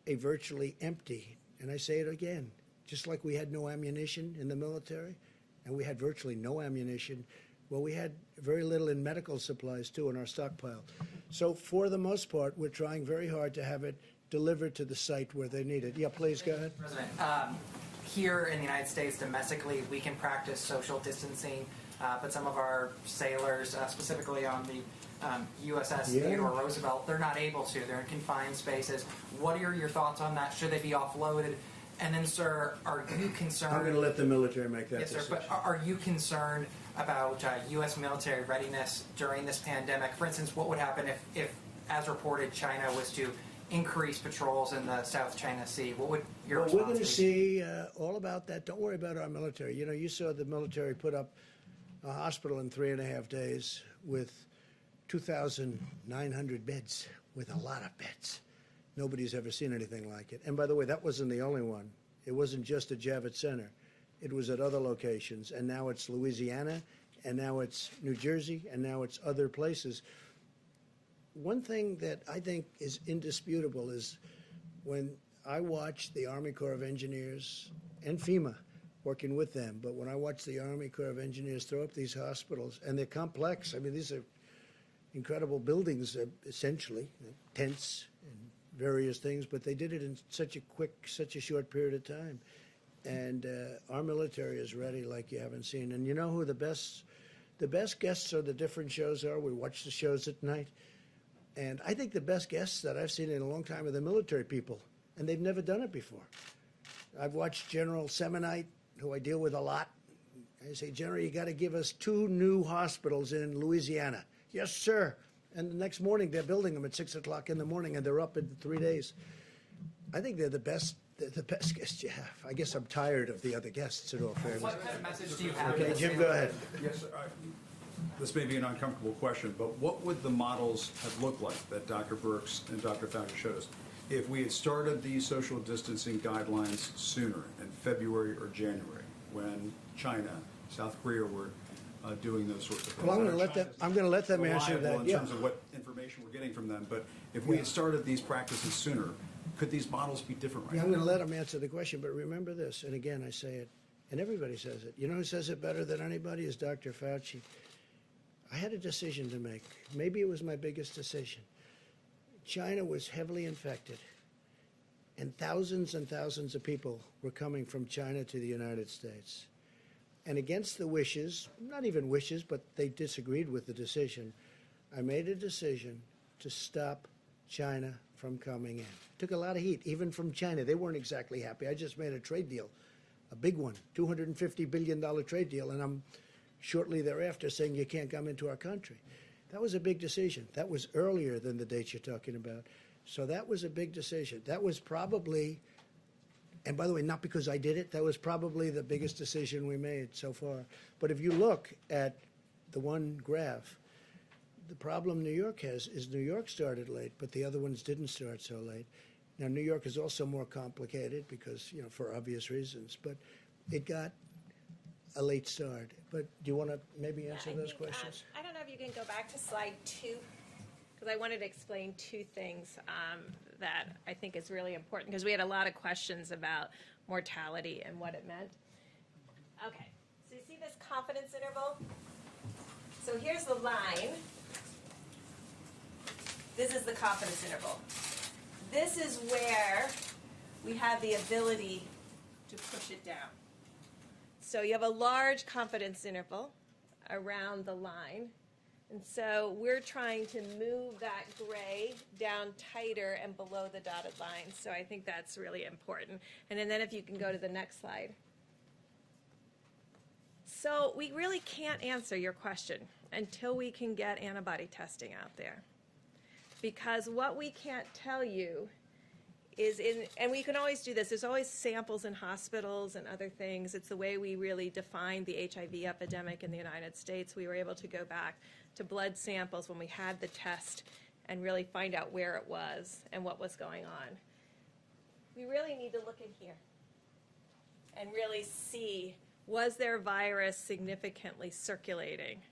a virtually empty, and I say it again, just like we had no ammunition in the military, and we had virtually no ammunition, well, we had very little in medical supplies, too, in our stockpile. So for the most part, we're trying very hard to have it delivered to the site where they need it. Yeah, please, go ahead. President, here in the United States, domestically, we can practice social distancing, but some of our sailors, specifically on the USS Theodore Roosevelt, they're not able to. They're in confined spaces. What are your thoughts on that? Should they be offloaded? And then, sir, are you concerned? I'm going to let the military make that Yes, sir. decision. But are you concerned about U.S. military readiness during this pandemic? For instance, what would happen if, as reported, China was to increase patrols in the South China Sea? What would your Well, response we're going to be? see all about that. Don't worry about our military. You know, you saw the military put up a hospital in 3.5 days with 2,900 beds, with a lot of beds. Nobody's ever seen anything like it. And by the way, that wasn't the only one. It wasn't just at Javits Center. It was at other locations. And now it's Louisiana, and now it's New Jersey, and now it's other places. One thing that I think is indisputable is when I watch the Army Corps of Engineers and FEMA working with them, but when I watch the Army Corps of Engineers throw up these hospitals, and they're complex, I mean, these are incredible buildings, essentially, tents and various things, but they did it in such a short period of time. And our military is ready like you haven't seen. And you know who the best guests are, the different shows are? We watch the shows at night. And I think the best guests that I've seen in a long time are the military people, and they've never done it before. I've watched General Semonite, who I deal with a lot. I say, General, you got to give us 2 new hospitals in Louisiana. Yes, sir. And the next morning, they're building them at 6 o'clock in the morning, and they're up in 3 days. I think they're the best guests you have. I guess I'm tired of the other guests, in all fairness. What kind of message do you have? Okay, Jim, go ahead. Yes, sir. This may be an uncomfortable question, but what would the models have looked like that Dr. Birx and Dr. Fauci showed us if we had started these social distancing guidelines sooner, in February or January, when China, South Korea were doing those sorts of things? Well, I'm going to let them answer Reliable that. in Yeah. terms of what information we're getting from them, but if we had started these practices sooner, could these models be different right Yeah, now? I'm going to let them answer the question, but remember this, and again, I say it, and everybody says it. You know who says it better than anybody is Dr. Fauci. I had a decision to make. Maybe it was my biggest decision. China was heavily infected, and thousands of people were coming from China to the United States. And against the wishes, not even wishes, but they disagreed with the decision, I made a decision to stop China from coming in. Took a lot of heat, even from China. They weren't exactly happy. I just made a trade deal, a big one, $250 billion trade deal, and I'm shortly thereafter saying you can't come into our country. That was a big decision. That was earlier than the dates you're talking about. So that was a big decision. That was probably, and by the way, not because I did it, that was probably the biggest decision we made so far. But if you look at the one graph, the problem New York has is New York started late, but the other ones didn't start so late. Now, New York is also more complicated because, you know, for obvious reasons, but it got a late start. But do you want to maybe answer those questions? I don't know if you can go back to slide 2, because I wanted to explain 2 things that I think is really important, because we had a lot of questions about mortality and what it meant. Okay, so you see this confidence interval? So here's the line. This is the confidence interval. This is where we have the ability to push it down. So you have a large confidence interval around the line. And so we're trying to move that gray down tighter and below the dotted line. So I think that's really important. And then if you can go to the next slide. So we really can't answer your question until we can get antibody testing out there. Because what we can't tell you is and we can always do this, there's always samples in hospitals and other things. It's the way we really defined the HIV epidemic in the United States. We were able to go back to blood samples when we had the test and really find out where it was and what was going on. We really need to look in here and really see, was there virus significantly circulating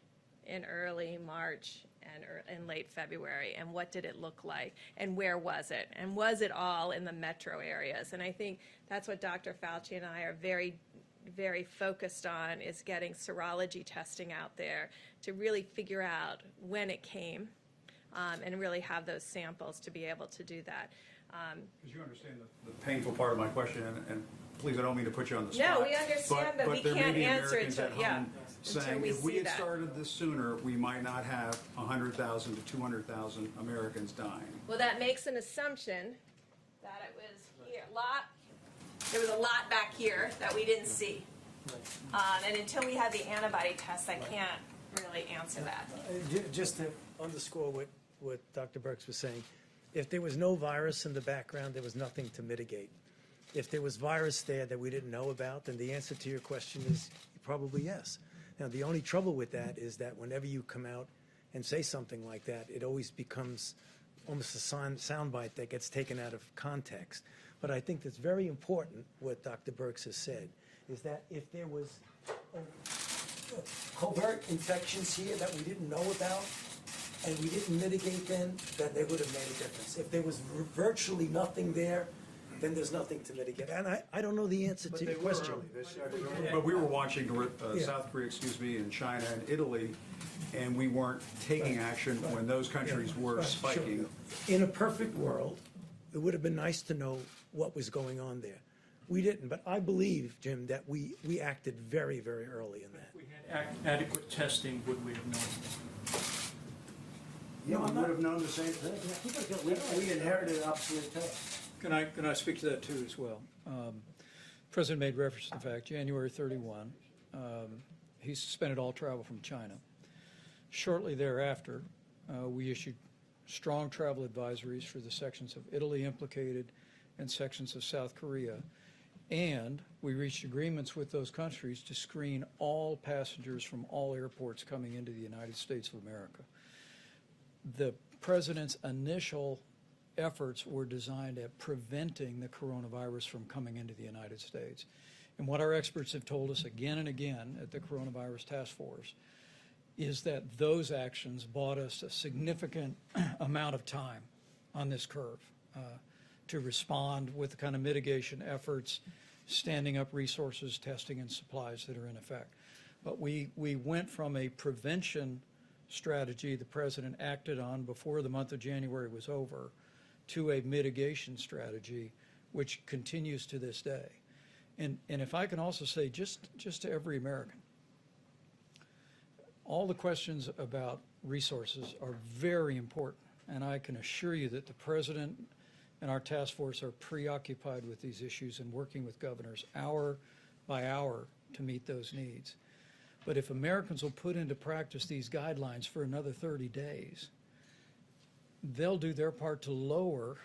in early March and in late February, and what did it look like, and where was it, and was it all in the metro areas? And I think that's what Dr. Fauci and I are very, very focused on, is getting serology testing out there to really figure out when it came, and really have those samples to be able to do that. Because you understand the painful part of my question, and please, I don't mean to put you on the spot. No, we understand, but we there may can't be answer Americans until, at home yeah, saying, until we if we see had that. started this sooner, we might not have 100,000 to 200,000 Americans dying. Well, that makes an assumption that it was here. there was a lot back here that we didn't see. And until we had the antibody test, I can't really answer that. Just to underscore what Dr. Birx was saying, if there was no virus in the background, there was nothing to mitigate. If there was virus there that we didn't know about, then the answer to your question is probably yes. Now, the only trouble with that is that whenever you come out and say something like that, it always becomes almost a soundbite that gets taken out of context. But I think that's very important, what Dr. Birx has said, is that if there was covert infections here that we didn't know about, and we didn't mitigate then they would have made a difference. If there was virtually nothing there, then there's nothing to mitigate. And I don't know the answer to your question. But we were watching South Korea, and China and Italy, and we weren't taking action when those countries were spiking. Sure. In a perfect world, it would have been nice to know what was going on there. We didn't, but I believe, Jim, that we acted very, very early in that. If we had adequate testing, would we have known? Yeah, we would have known the same thing. We inherited obsolete tests. Can I speak to that too as well? President made reference to the fact January 31, he suspended all travel from China. Shortly thereafter, we issued strong travel advisories for the sections of Italy implicated and sections of South Korea. And we reached agreements with those countries to screen all passengers from all airports coming into the United States of America. The president's initial efforts were designed at preventing the coronavirus from coming into the United States. And what our experts have told us again and again at the Coronavirus Task Force is that those actions bought us a significant amount of time on this curve to respond with the kind of mitigation efforts, standing up resources, testing, and supplies that are in effect. But we went from a prevention strategy the president acted on before the month of January was over to a mitigation strategy which continues to this day. And if I can also say, just to every American, all the questions about resources are very important, and I can assure you that the president and our task force are preoccupied with these issues and working with governors hour by hour to meet those needs. But if Americans will put into practice these guidelines for another 30 days, they'll do their part to lower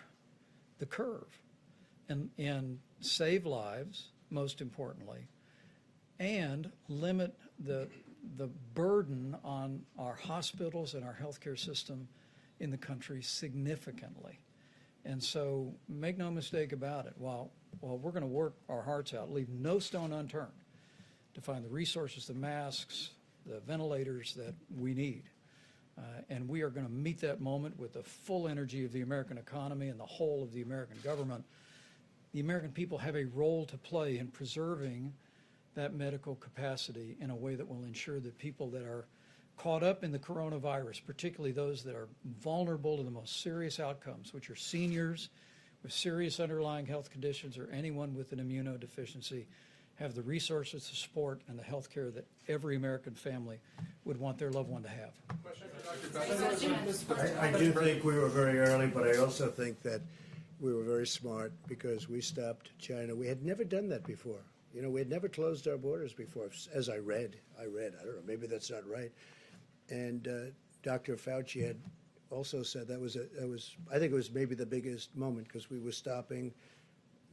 the curve and save lives, most importantly, and limit the burden on our hospitals and our healthcare system in the country significantly. And so make no mistake about it, while we're going to work our hearts out, leave no stone unturned to find the resources, the masks, the ventilators that we need. And we are going to meet that moment with the full energy of the American economy and the whole of the American government. The American people have a role to play in preserving that medical capacity in a way that will ensure that people that are caught up in the coronavirus, particularly those that are vulnerable to the most serious outcomes, which are seniors with serious underlying health conditions or anyone with an immunodeficiency, have the resources to support and the health care that every American family would want their loved one to have. I do think we were very early, but I also think that we were very smart because we stopped China. We had never done that before. You know, we had never closed our borders before, as I read. I don't know, maybe that's not right. And Dr. Fauci had also said I think it was maybe the biggest moment because we were stopping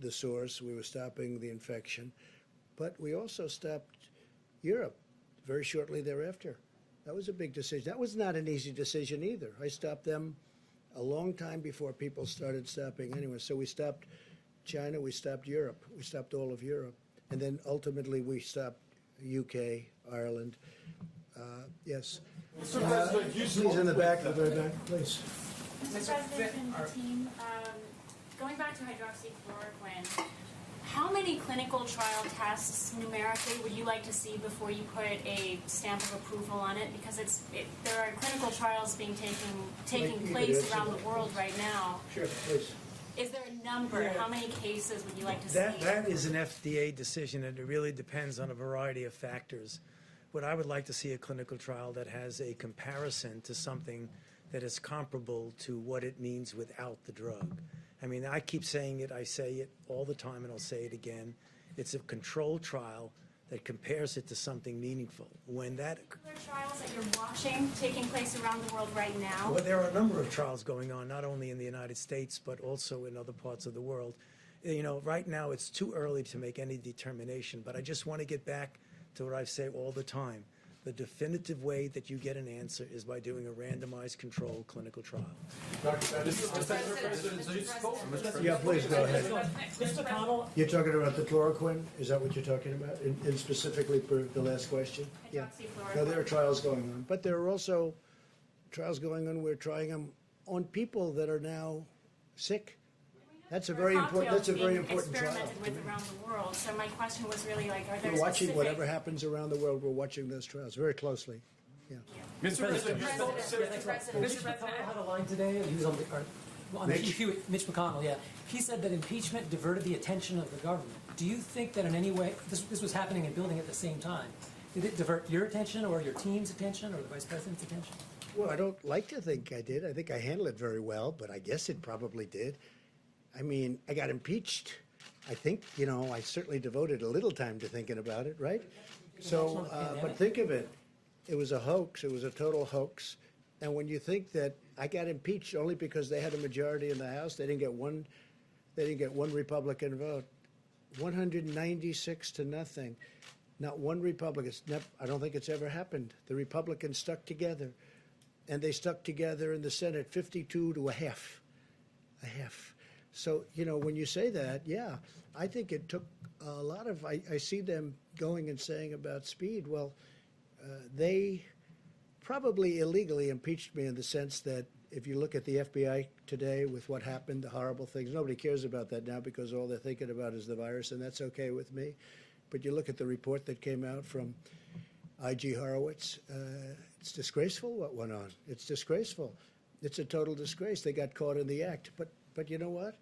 the source, we were stopping the infection, but we also stopped Europe very shortly thereafter. That was a big decision. That was not an easy decision either. I stopped them a long time before people started stopping anyway. So we stopped China, we stopped Europe, we stopped all of Europe. And then ultimately we stopped UK, Ireland. Yes. Please in the back, the very back, please. Mr. President and the team, going back to hydroxychloroquine, how many clinical trial tests numerically would you like to see before you put a stamp of approval on it? Because there are clinical trials being taking place around the world right now. Sure, please. Is there a number? How many cases would you like to see? That is an FDA decision, and it really depends on a variety of factors. What I would like to see a clinical trial that has a comparison to something that is comparable to what it means without the drug. I mean, I keep saying it, I say it all the time, and I'll say it again. It's a controlled trial that compares it to something meaningful. When that, Other trials that you're watching taking place around the world right now? well, there are a number of trials going on, not only in the United States, but also in other parts of the world. You know, right now it's too early to make any determination, but I just want to get back to what I say all the time. The definitive way that you get an answer is by doing a randomized controlled clinical trial. Yeah, please go ahead. Mr. McConnell, You're talking about the chloroquine? Is that what you're talking about? And specifically for the last question? Yeah. No, there are trials going on. But there are also trials going on. We're trying them on people that are now sick. That's a very important. That's a very important trial. Experimented with around the world. So my question was really like, are there We're watching specific... whatever happens around the world. We're watching those trials very closely. Yeah. Mr. President, Mitch McConnell had a line today. He was on the Mitch McConnell. Yeah, he said that impeachment diverted the attention of the government. Do you think that in any way this was happening and building at the same time? Did it divert your attention, or your team's attention, or the vice president's attention? Well, I don't like to think I did. I think I handled it very well, but I guess it probably did. I mean, I got impeached. I think, you know, I certainly devoted a little time to thinking about it, right? So, but think of it. It was a hoax. It was a total hoax. And when you think that I got impeached only because they had a majority in the House, they didn't get one Republican vote. 196 to nothing. Not one Republican. I don't think it's ever happened. The Republicans stuck together. And they stuck together in the Senate 52 to a half. A half. So, you know, when you say that, yeah, I think it took a lot of, I see them going and saying about speed. Well, they probably illegally impeached me in the sense that if you look at the FBI today with what happened, the horrible things, nobody cares about that now because all they're thinking about is the virus, and that's okay with me. But you look at the report that came out from I.G. Horowitz, it's disgraceful what went on. It's disgraceful. It's a total disgrace. They got caught in the act. But you know what?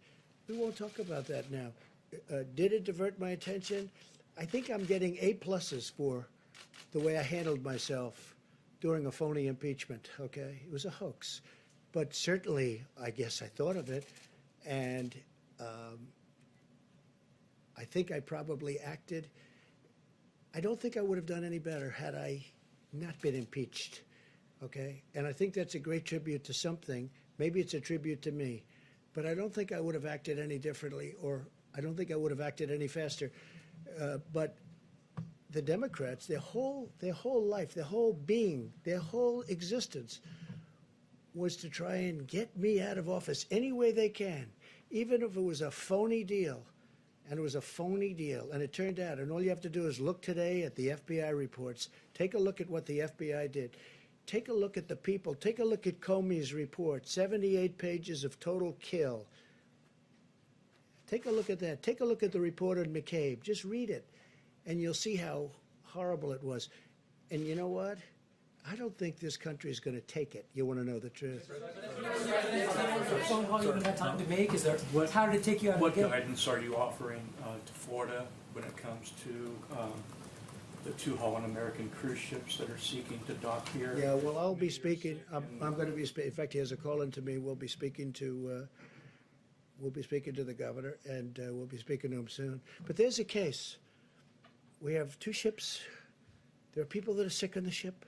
We won't talk about that now. Did it divert my attention? I think I'm getting A+ for the way I handled myself during a phony impeachment, okay? It was a hoax. But certainly, I guess I thought of it, and I think I probably acted. I don't think I would have done any better had I not been impeached, okay? And I think that's a great tribute to something. Maybe it's a tribute to me. But I don't think I would have acted any differently, or I don't think I would have acted any faster. But the Democrats, their whole life, their whole being, their whole existence was to try and get me out of office any way they can, even if it was a phony deal. And it was a phony deal. And it turned out, and all you have to do is look today at the FBI reports, take a look at what the FBI did. Take a look at the people. Take a look at Comey's report, 78 pages of total kill. Take a look at that. Take a look at the report on McCabe. Just read it, and you'll see how horrible it was. And you know what? I don't think this country is going to take it. You want to know the truth? The phone call you had time to make? How did it take you out of the game? What guidance are you offering to Florida when it comes to the 2 Holland American cruise ships that are seeking to dock here? Yeah, well, I'll be speaking. I'm going to be speaking. In fact, he has a call in to me. We'll be speaking to the governor, and we'll be speaking to him soon. But there's a case. We have 2 ships. There are people that are sick on the ship,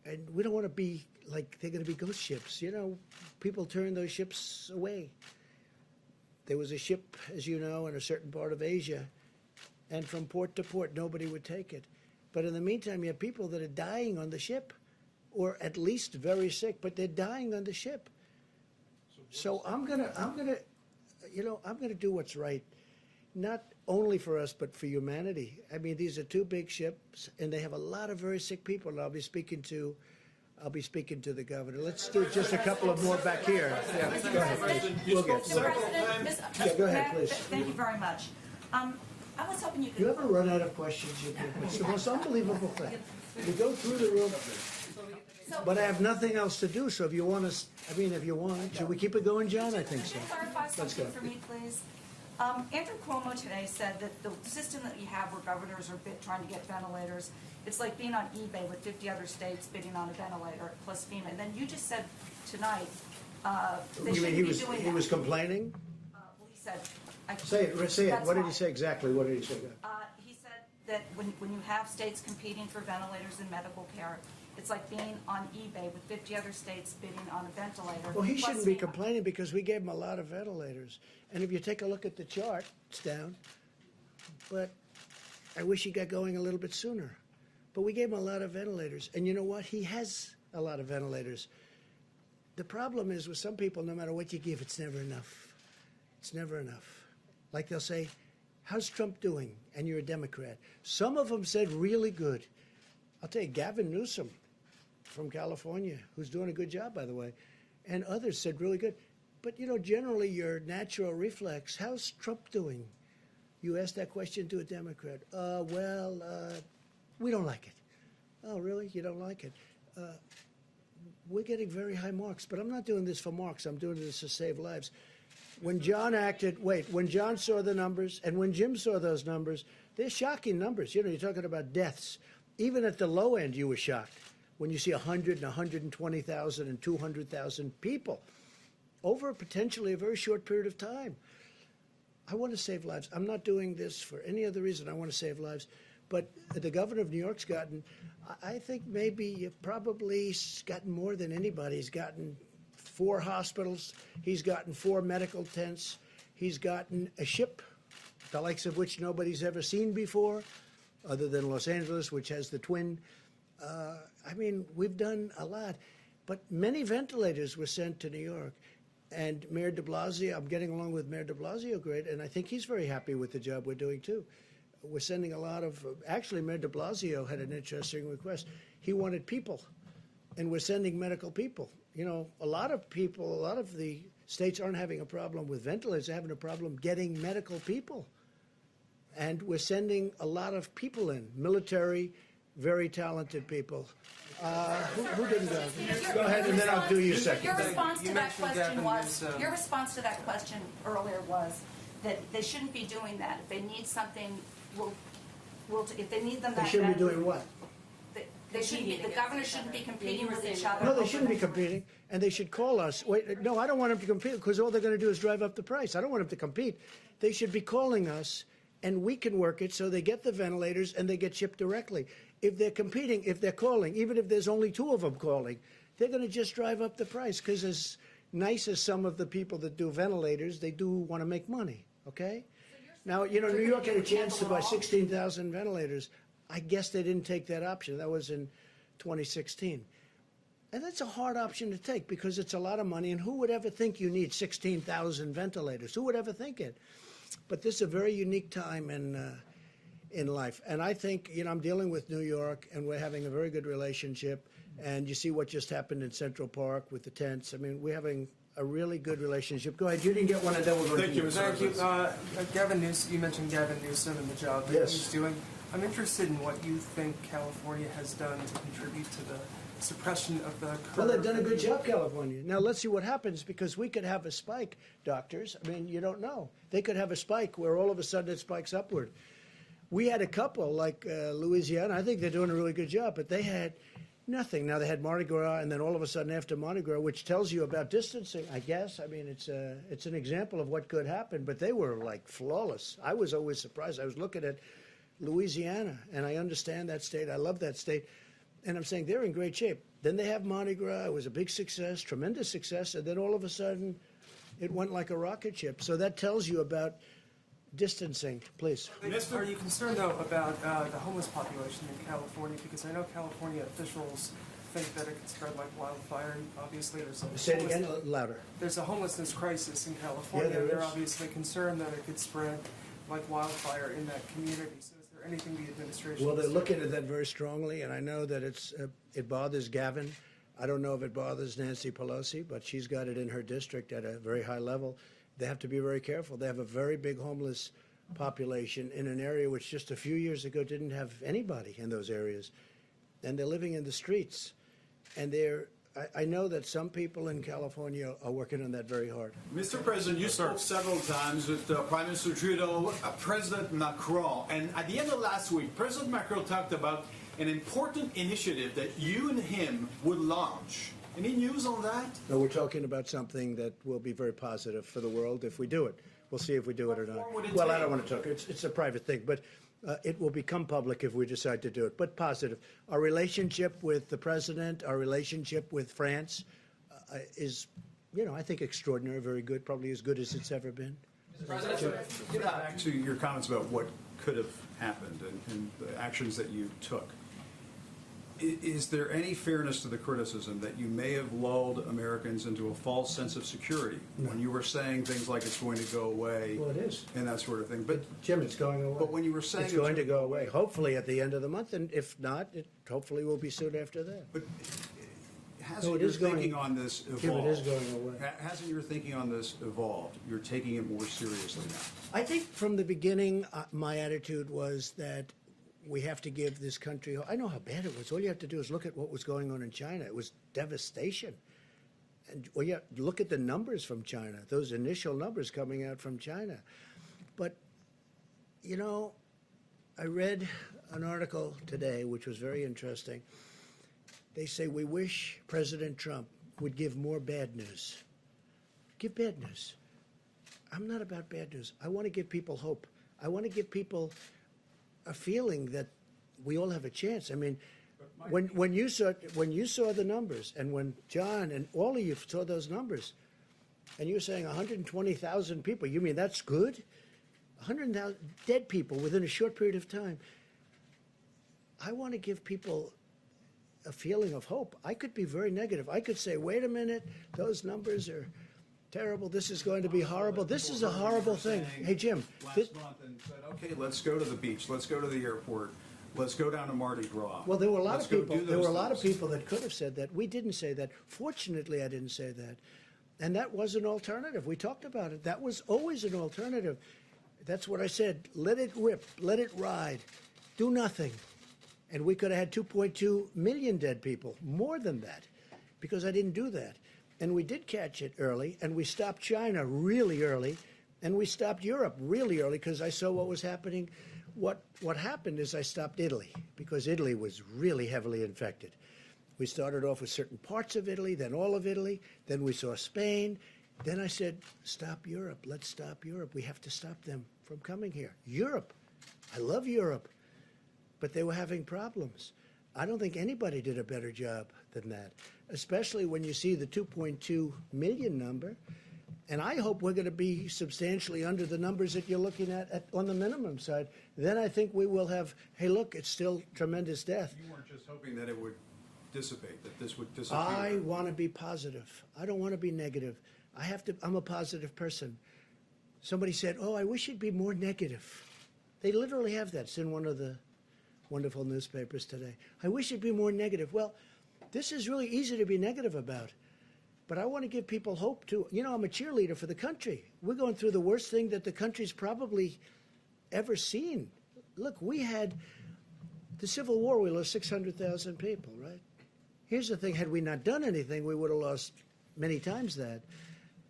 and we don't want to be like they're going to be ghost ships. You know, people turn those ships away. There was a ship, as you know, in a certain part of Asia. And from port to port, nobody would take it. But in the meantime, you have people that are dying on the ship, or at least very sick, but they're dying on the ship. So I'm gonna do what's right, not only for us, but for humanity. I mean, these are 2 big ships, and they have a lot of very sick people. And I'll be speaking to the governor. Let's do just a couple of more back here. Yeah, go ahead, please. We'll get to it. Yeah, go ahead, please. Thank you very much. I was hoping you could... You ever run out of questions? It's the most unbelievable thing. You go through the room, but I have nothing else to do, so if you want to, should we keep it going, John? I think so. Can you clarify something for me, please? Andrew Cuomo today said that the system that you have where governors are trying to get ventilators, it's like being on eBay with 50 other states bidding on a ventilator plus FEMA. And then you just said tonight They You mean shouldn't be doing he that. was complaining? Well, he said. Say it. That's What did why. he say exactly? What did he say? He said that when you have states competing for ventilators in medical care, it's like being on eBay with 50 other states bidding on a ventilator. Well, he plus shouldn't be FEMA. complaining because we gave him a lot of ventilators. And if you take a look at the chart, it's down. But I wish he got going a little bit sooner. But we gave him a lot of ventilators. And you know what? He has a lot of ventilators. The problem is with some people, no matter what you give, it's never enough. It's never enough. Like they'll say, how's Trump doing? And you're a Democrat. Some of them said really good. I'll tell you, Gavin Newsom from California, who's doing a good job, by the way, and others said really good. But, you know, generally your natural reflex, how's Trump doing? You ask that question to a Democrat. We don't like it. Oh, really? You don't like it? We're getting very high marks, but I'm not doing this for marks. I'm doing this to save lives. When John when John saw the numbers and when Jim saw those numbers, they're shocking numbers. You know, you're talking about deaths. Even at the low end, you were shocked when you see 100 and 120,000 and 200,000 people over potentially a very short period of time. I want to save lives. I'm not doing this for any other reason. I want to save lives. But the governor of New York's gotten, I think maybe probably gotten more than anybody. He's gotten 4 hospitals. He's gotten 4 medical tents. He's gotten a ship, the likes of which nobody's ever seen before, other than Los Angeles, which has the twin. I mean, we've done a lot. But many ventilators were sent to New York. And Mayor de Blasio, I'm getting along with Mayor de Blasio great, and I think he's very happy with the job we're doing, too. We're sending a lot of, actually, Mayor de Blasio had an interesting request. He wanted people, and we're sending medical people. You know, a lot of the states aren't having a problem with ventilators, they're having a problem getting medical people. And we're sending a lot of people in, military, very talented people. Who didn't go? Go ahead, and then I'll do you second. Your response to that question earlier was that they shouldn't be doing that. If they need something, if they need them that They shouldn't be badly, doing what? They shouldn't be, the governor shouldn't be competing with each other. No, they shouldn't be competing, and they should call us. Wait, no, I don't want them to compete because all they're going to do is drive up the price. I don't want them to compete. They should be calling us, and we can work it so they get the ventilators and they get shipped directly. If they're competing, if they're calling, even if there's only 2 of them calling, they're going to just drive up the price because as nice as some of the people that do ventilators, they do want to make money, okay? Now, you know, New York had a chance to buy 16,000 ventilators. I guess they didn't take that option. That was in 2016. And that's a hard option to take because it's a lot of money, and who would ever think you need 16,000 ventilators? Who would ever think it? But this is a very unique time in life. And I think, you know, I'm dealing with New York, and we're having a very good relationship. And you see what just happened in Central Park with the tents. I mean, we're having a really good relationship. Go ahead. You didn't get one, and then we'll go to you. Thank you. Gavin Newsom, you mentioned Gavin Newsom and the job that he's doing. I'm interested in what you think California has done to contribute to the suppression of the curve. Well, they've done a good job, California. Now, let's see what happens, because we could have a spike, doctors. I mean, you don't know. They could have a spike where all of a sudden it spikes upward. We had a couple, like Louisiana. I think they're doing a really good job, but they had nothing. Now, they had Mardi Gras, and then all of a sudden after Mardi Gras, which tells you about distancing, I guess. I mean, it's an example of what could happen, but they were, like, flawless. I was always surprised. I was looking at Louisiana, and I understand that state. I love that state. And I'm saying they're in great shape. Then they have Mardi Gras. It was a big success, tremendous success, and then all of a sudden it went like a rocket ship. So that tells you about distancing. Please. Are you concerned, though, about the homeless population in California? Because I know California officials think that it could spread like wildfire. Obviously, there's a Say it again, louder. There's a homelessness crisis in California. Yeah, there They're is. obviously concerned that it could spread like wildfire in that community. So is there anything the administration Well, they're is looking at that very strongly, and I know that it bothers Gavin. I don't know if it bothers Nancy Pelosi, but she's got it in her district at a very high level. They have to be very careful. They have a very big homeless population in an area which just a few years ago didn't have anybody in those areas. And they're living in the streets. And I know that some people in California are working on that very hard. Mr. President, you spoke several times with Prime Minister Trudeau, President Macron, and at the end of last week, President Macron talked about an important initiative that you and him would launch Any news on that? No, we're talking about something that will be very positive for the world if we do it. We'll see if we do it or not. Well, I don't want to talk. It's a private thing, but it will become public if we decide to do it. But positive. Our relationship with the president, our relationship with France is, I think extraordinary, very good, probably as good as it's ever been. Mr. President, get back to your comments about what could have happened and the actions that you took. Is there any fairness to the criticism that you may have lulled Americans into a false sense of security when you were saying things like it's going to go away? Well, it is. And that sort of thing. But Jim, it's going away. But when you were saying it's going to go away, hopefully at the end of the month, and if not, it hopefully will be soon after that. But hasn't your thinking on this evolved? Jim, it is going away. Hasn't your thinking on this evolved? You're taking it more seriously now. I think from the beginning, my attitude was that we have to give this country. I know how bad it was. All you have to do is look at what was going on in China. It was devastation. And look at the numbers from China, those initial numbers coming out from China. But, I read an article today which was very interesting. They say we wish President Trump would give more bad news. Give bad news. I'm not about bad news. I want to give people hope. I want to give people a feeling that we all have a chance. I mean, when you saw the numbers, and when John and all of you saw those numbers, and you're saying 120,000 people, you mean that's good? 100,000 dead people within a short period of time. I want to give people a feeling of hope. I could be very negative. I could say, wait a minute, those numbers are terrible. This is going to be horrible. This is a horrible thing. Hey, Jim. Last month and said, okay, let's go to the beach. Let's go to the airport. Let's go down to Mardi Gras. Well, there were a lot of people. There were a lot of people that could have said that. We didn't say that. Fortunately, I didn't say that. And that was an alternative. We talked about it. That was always an alternative. That's what I said. Let it rip. Let it ride. Do nothing. And we could have had 2.2 million dead people, more than that, because I didn't do that. And we did catch it early, and we stopped China really early, and we stopped Europe really early because I saw what was happening. What happened is I stopped Italy because Italy was really heavily infected. We started off with certain parts of Italy, then all of Italy, then we saw Spain. Then I said, stop Europe. Let's stop Europe. We have to stop them from coming here. Europe. I love Europe. But they were having problems. I don't think anybody did a better job than that, especially when you see the 2.2 million number. And I hope we're going to be substantially under the numbers that you're looking at on the minimum side. Then I think we will have, hey, look, it's still tremendous death. You weren't just hoping that it would dissipate, that this would disappear. I want to be positive. I don't want to be negative. I'm a positive person. Somebody said, oh, I wish you'd be more negative. They literally have that. It's in one of the wonderful newspapers today. I wish it'd be more negative. Well, this is really easy to be negative about. But I want to give people hope, too. I'm a cheerleader for the country. We're going through the worst thing that the country's probably ever seen. Look, we had the Civil War. We lost 600,000 people, right? Here's the thing. Had we not done anything, we would have lost many times that.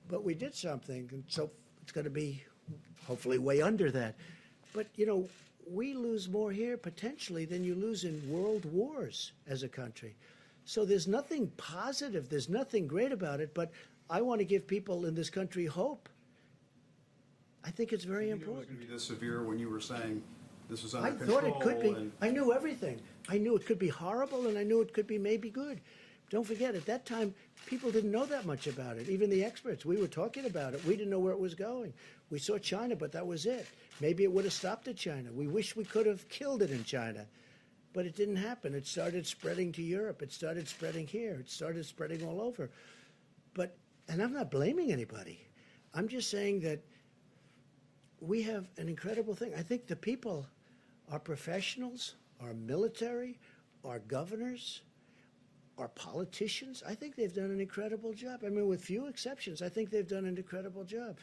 But we did something, and so it's going to be hopefully way under that. But, we lose more here potentially than you lose in world wars as a country. So there's nothing positive, there's nothing great about it, but I want to give people in this country hope. I think it's very important. It was going to be this severe when you were saying this was under control. I thought it could be. I knew everything. I knew it could be horrible, and I knew it could be maybe good. Don't forget, at that time, people didn't know that much about it. Even the experts, we were talking about it. We didn't know where it was going. We saw China, but that was it. Maybe it would have stopped at China. We wish we could have killed it in China. But it didn't happen. It started spreading to Europe. It started spreading here. It started spreading all over. And I'm not blaming anybody. I'm just saying that we have an incredible thing. I think the people, our professionals, our military, our governors, our politicians, I think they've done an incredible job. I mean, with few exceptions, I think they've done an incredible job.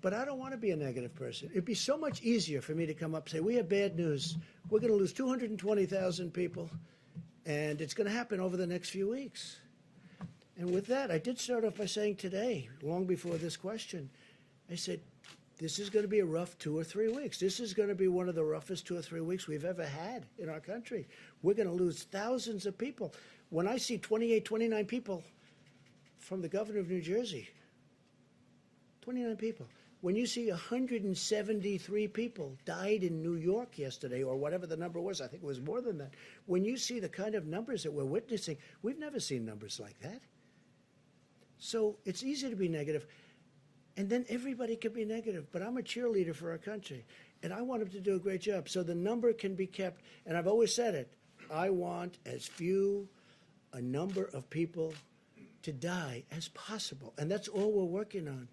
But I don't want to be a negative person. It'd be so much easier for me to come up and say, we have bad news. We're going to lose 220,000 people, and it's going to happen over the next few weeks. And with that, I did start off by saying today, long before this question, I said, this is going to be a rough 2 or 3 weeks. This is going to be one of the roughest 2 or 3 weeks we've ever had in our country. We're going to lose thousands of people. When I see 28, 29 people from the governor of New Jersey, 29 people. When you see 173 people died in New York yesterday, or whatever the number was, I think it was more than that. When you see the kind of numbers that we're witnessing, we've never seen numbers like that. So it's easy to be negative. And then everybody can be negative. But I'm a cheerleader for our country. And I want them to do a great job. So the number can be kept. And I've always said it. I want as few a number of people to die as possible. And that's all we're working on.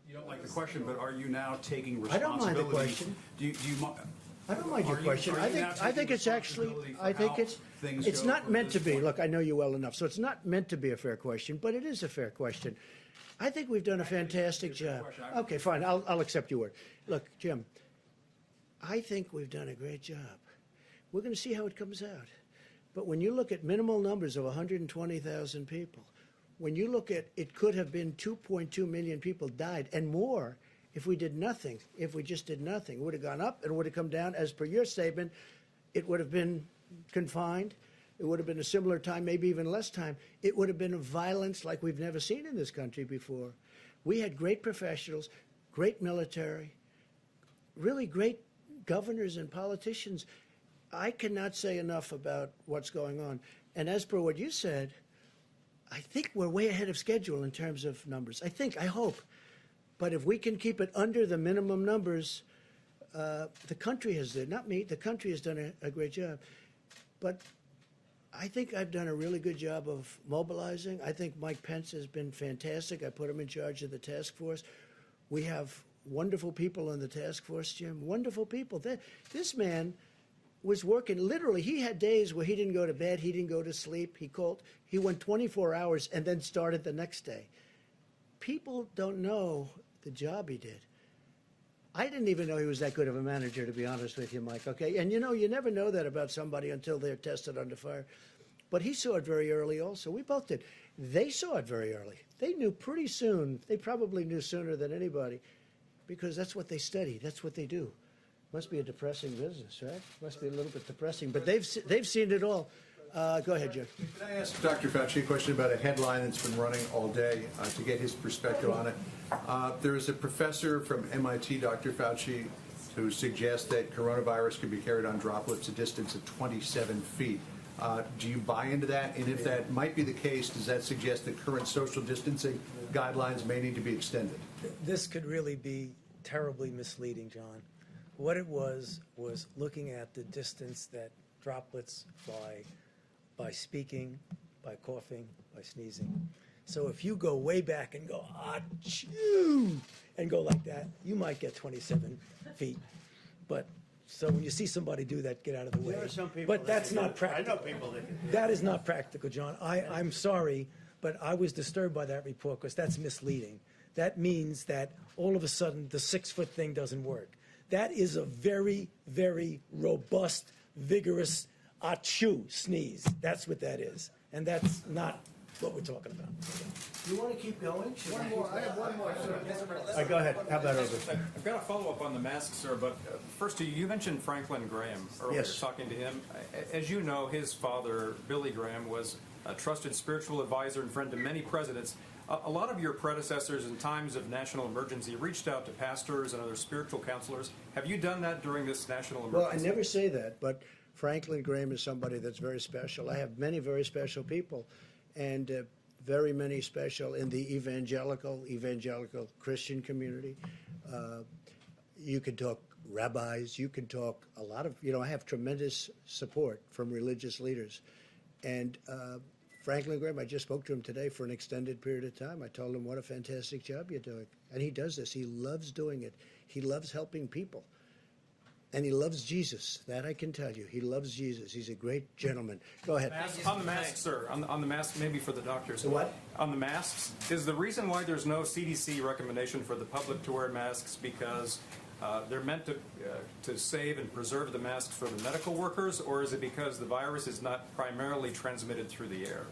You don't like the question, but are you now taking I don't mind responsibility? the question. Do you I don't mind your Are you- question. are I you think now I think taking it's actually responsibility I for think how it's things go not from meant to this be. point? Look, I know you well enough, so it's not meant to be a fair question, but it is a fair question. I think we've done a fantastic job. Okay, fine. I'll accept your word. Look, Jim, I think we've done a great job. We're going to see how it comes out. But when you look at minimal numbers of 120,000 people, when you look at it could have been 2.2 million people died and more if we did nothing, if we just did nothing. It would have gone up and would have come down. As per your statement, it would have been confined. It would have been a similar time, maybe even less time. It would have been a violence like we've never seen in this country before. We had great professionals, great military, really great governors and politicians. I cannot say enough about what's going on. And as per what you said, I think we're way ahead of schedule in terms of numbers. I hope. But if we can keep it under the minimum numbers, the country has done, not me, the country has done a great job. But I think I've done a really good job of mobilizing. I think Mike Pence has been fantastic. I put him in charge of the task force. We have wonderful people in the task force, Jim, wonderful people. This man was working, literally, he had days where he didn't go to bed, he didn't go to sleep, he went 24 hours and then started the next day. People don't know the job he did. I didn't even know he was that good of a manager, to be honest with you, Mike, okay? And you never know that about somebody until they're tested under fire. But he saw it very early also. We both did. They saw it very early. They knew pretty soon. They probably knew sooner than anybody because that's what they study. That's what they do. Must be a depressing business, right? Must be a little bit depressing. But they've seen it all. Go ahead, Jim. Can I ask Dr. Fauci a question about a headline that's been running all day to get his perspective on it? There is a professor from MIT, Dr. Fauci, who suggests that coronavirus can be carried on droplets a distance of 27 feet. Do you buy into that? And if that might be the case, does that suggest that current social distancing guidelines may need to be extended? This could really be terribly misleading, John. What it was looking at the distance that droplets fly by speaking, by coughing, by sneezing. So if you go way back and go, achoo, and go like that, you might get 27 feet. But so when you see somebody do that, get out of the way. There are some people But that's not practical. I know people that can do That is not practical, John. I'm sorry, but I was disturbed by that report because that's misleading. That means that all of a sudden the 6-foot thing doesn't work. That is a very, very robust, vigorous achoo sneeze. That's what that is. And that's not what we're talking about. You want to keep going? One more. I have one more, sir. All right, go ahead. How about over? I've got a follow-up on the masks, sir, but first, you mentioned Franklin Graham earlier, Yes. talking to him. As you know, his father, Billy Graham, was a trusted spiritual advisor and friend to many presidents. A lot of your predecessors in times of national emergency reached out to pastors and other spiritual counselors. Have you done that during this national emergency? Well, I never say that, but Franklin Graham is somebody that's very special. I have many very special people, and very many special in the evangelical Christian community. You can talk rabbis, you can talk a lot of, I have tremendous support from religious leaders. And Franklin Graham, I just spoke to him today for an extended period of time. I told him what a fantastic job you're doing. And he does this. He loves doing it. He loves helping people. And he loves Jesus. That I can tell you. He loves Jesus. He's a great gentleman. Go ahead. On the masks, sir. On the masks, maybe for the doctors. The what? On the masks. Is the reason why there's no CDC recommendation for the public to wear masks because they're meant to save and preserve the masks for the medical workers, or is it because the virus is not primarily transmitted through the air?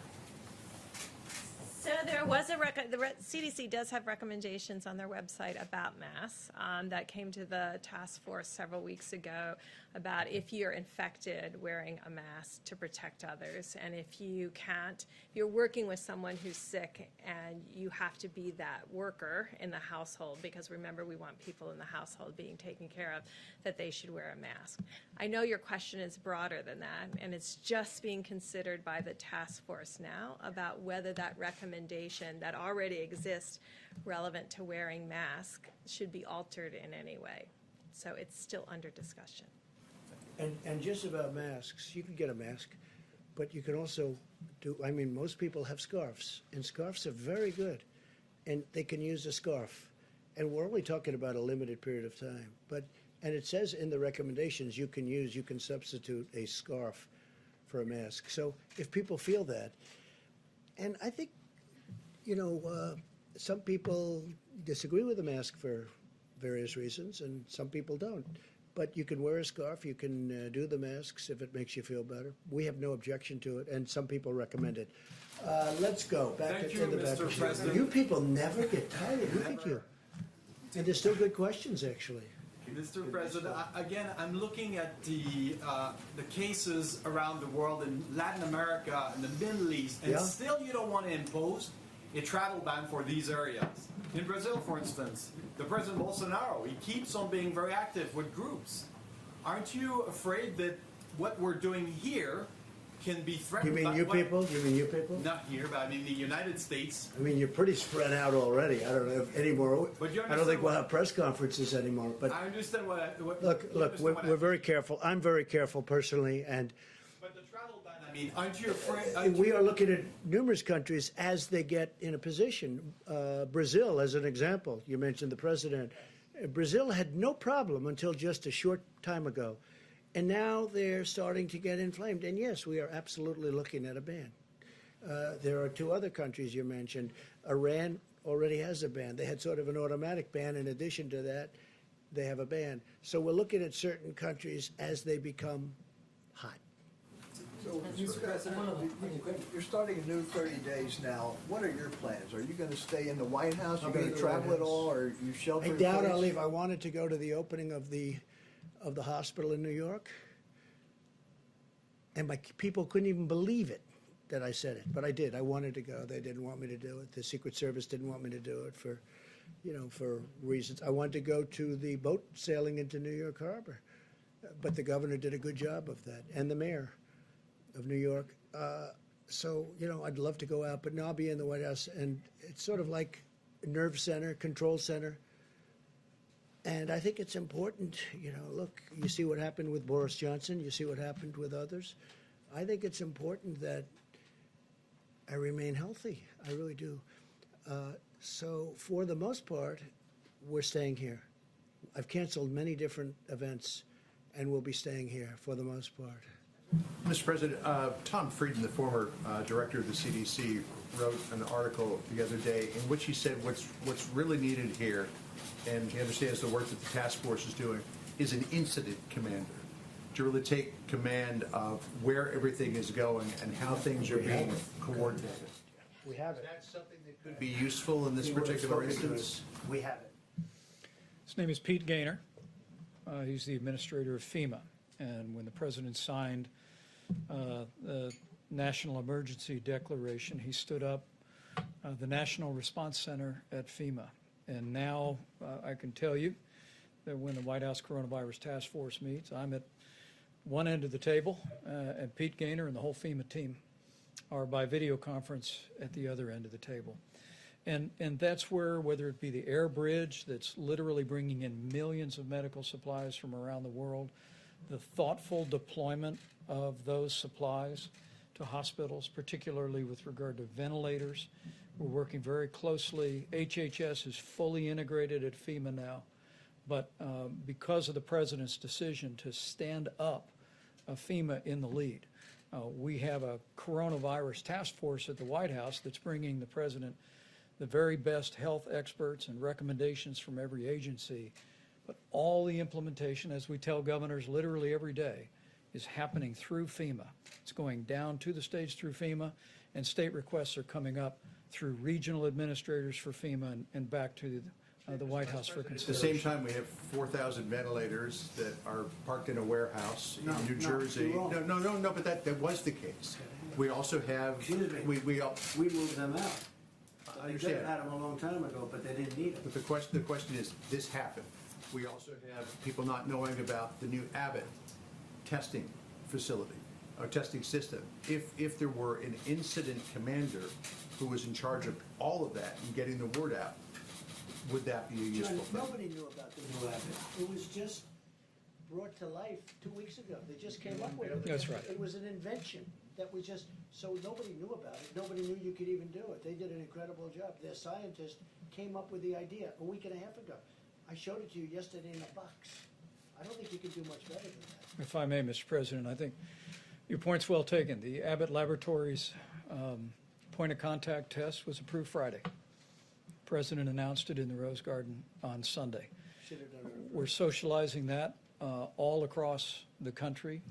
So there was the CDC does have recommendations on their website about masks that came to the task force several weeks ago about if you're infected, wearing a mask to protect others. And if you can't, if you're working with someone who's sick and you have to be that worker in the household, because remember, we want people in the household being taken care of, that they should wear a mask. I know your question is broader than that, and it's just being considered by the task force now about whether that recommendation that already exists relevant to wearing masks should be altered in any way. So it's still under discussion. And just about masks, you can get a mask, but you can also do, I mean, most people have scarves, and scarves are very good, and they can use a scarf. And we're only talking about a limited period of time. And it says in the recommendations you can substitute a scarf for a mask. So if people feel that, and I think, some people disagree with the mask for various reasons, and some people don't. But you can wear a scarf, you can do the masks if it makes you feel better. We have no objection to it, and some people recommend it. Let's go back Thank to you, the back. Mr. President. You people never get tired. Look at you. And there's still good questions, actually. Mr. President, again, I'm looking at the cases around the world in Latin America and the Middle East, and still you don't want to impose a travel ban for these areas. In Brazil, for instance, the President Bolsonaro, he keeps on being very active with groups. Aren't you afraid that what we're doing here can be threatened? You mean you people? Not here, but I mean the United States. I mean, you're pretty spread out already. I don't know if any more. But you I don't think we'll understand have press conferences anymore. But I understand what look, we're very careful. I'm very careful personally, and But the travel ban, I mean, aren't you afraid? we are looking at numerous countries as they get in a position. Brazil, as an example, you mentioned the president. Brazil had no problem until just a short time ago. And now they're starting to get inflamed. And yes, we are absolutely looking at a ban. There are two other countries you mentioned. Iran already has a ban. They had sort of an automatic ban. In addition to that, they have a ban. So we're looking at certain countries as they become hot. So, Mr. President, you're starting a new 30 days now. What are your plans? Are you going to stay in the White House? Are you going to travel at all, or you shelter I in doubt place? I'll leave. I wanted to go to the opening of the hospital in New York, and my people couldn't even believe it that I said it, but I did. I wanted to go. They didn't want me to do it. The Secret Service didn't want me to do it for reasons. I wanted to go to the boat sailing into New York Harbor, but the governor did a good job of that, and the mayor of New York. So, I'd love to go out, but now I'll be in the White House, and it's sort of like a nerve center, control center. And I think it's important, look, you see what happened with Boris Johnson, you see what happened with others. I think it's important that I remain healthy. I really do. So for the most part, we're staying here. I've canceled many different events, and we'll be staying here for the most part. Mr. President, Tom Frieden, the former director of the CDC, wrote an article the other day in which he said what's really needed here, and he understands the work that the task force is doing, is an incident commander to really take command of where everything is going and how things are being coordinated. We have it. Is that something that could be useful in this particular instance? We have it. His name is Pete Gaynor. He's the administrator of FEMA. And when the president signed the National Emergency Declaration, he stood up the National Response Center at FEMA. And now I can tell you that when the White House Coronavirus Task Force meets, I'm at one end of the table, and Pete Gaynor and the whole FEMA team are by video conference at the other end of the table. And that's where, whether it be the air bridge that's literally bringing in millions of medical supplies from around the world, the thoughtful deployment of those supplies to hospitals, particularly with regard to ventilators. We're working very closely. HHS is fully integrated at FEMA now, but because of the president's decision to stand up FEMA in the lead, we have a coronavirus task force at the White House that's bringing the president the very best health experts and recommendations from every agency. But all the implementation, as we tell governors literally every day, is happening through FEMA. It's going down to the states through FEMA, and state requests are coming up through regional administrators for FEMA and back to the White House for At the consideration. same time, we have 4,000 ventilators that are parked in a warehouse No, in New no, Jersey. you're wrong. No, but that was the case. We also have, Excuse me. we We moved them out. I They could have understand. had them a long time ago, but they didn't need them. But the question is, this happened. We also have people not knowing about the new Abbott testing facility, or testing system. If there were an incident commander who was in charge of all of that and getting the word out, would that be a useful John, thing? nobody knew about the new Abbott. It was just brought to life 2 weeks ago. They just came up with it. That's right. It was an invention that was just, so nobody knew about it. Nobody knew you could even do it. They did an incredible job. Their scientist came up with the idea a week and a half ago. I showed it to you yesterday in a box. I don't think you can do much better than that. If I may, Mr. President, I think your point's well taken. The Abbott Laboratories point of contact test was approved Friday. The President announced it in the Rose Garden on Sunday. Should have done it. We're socializing that all across the country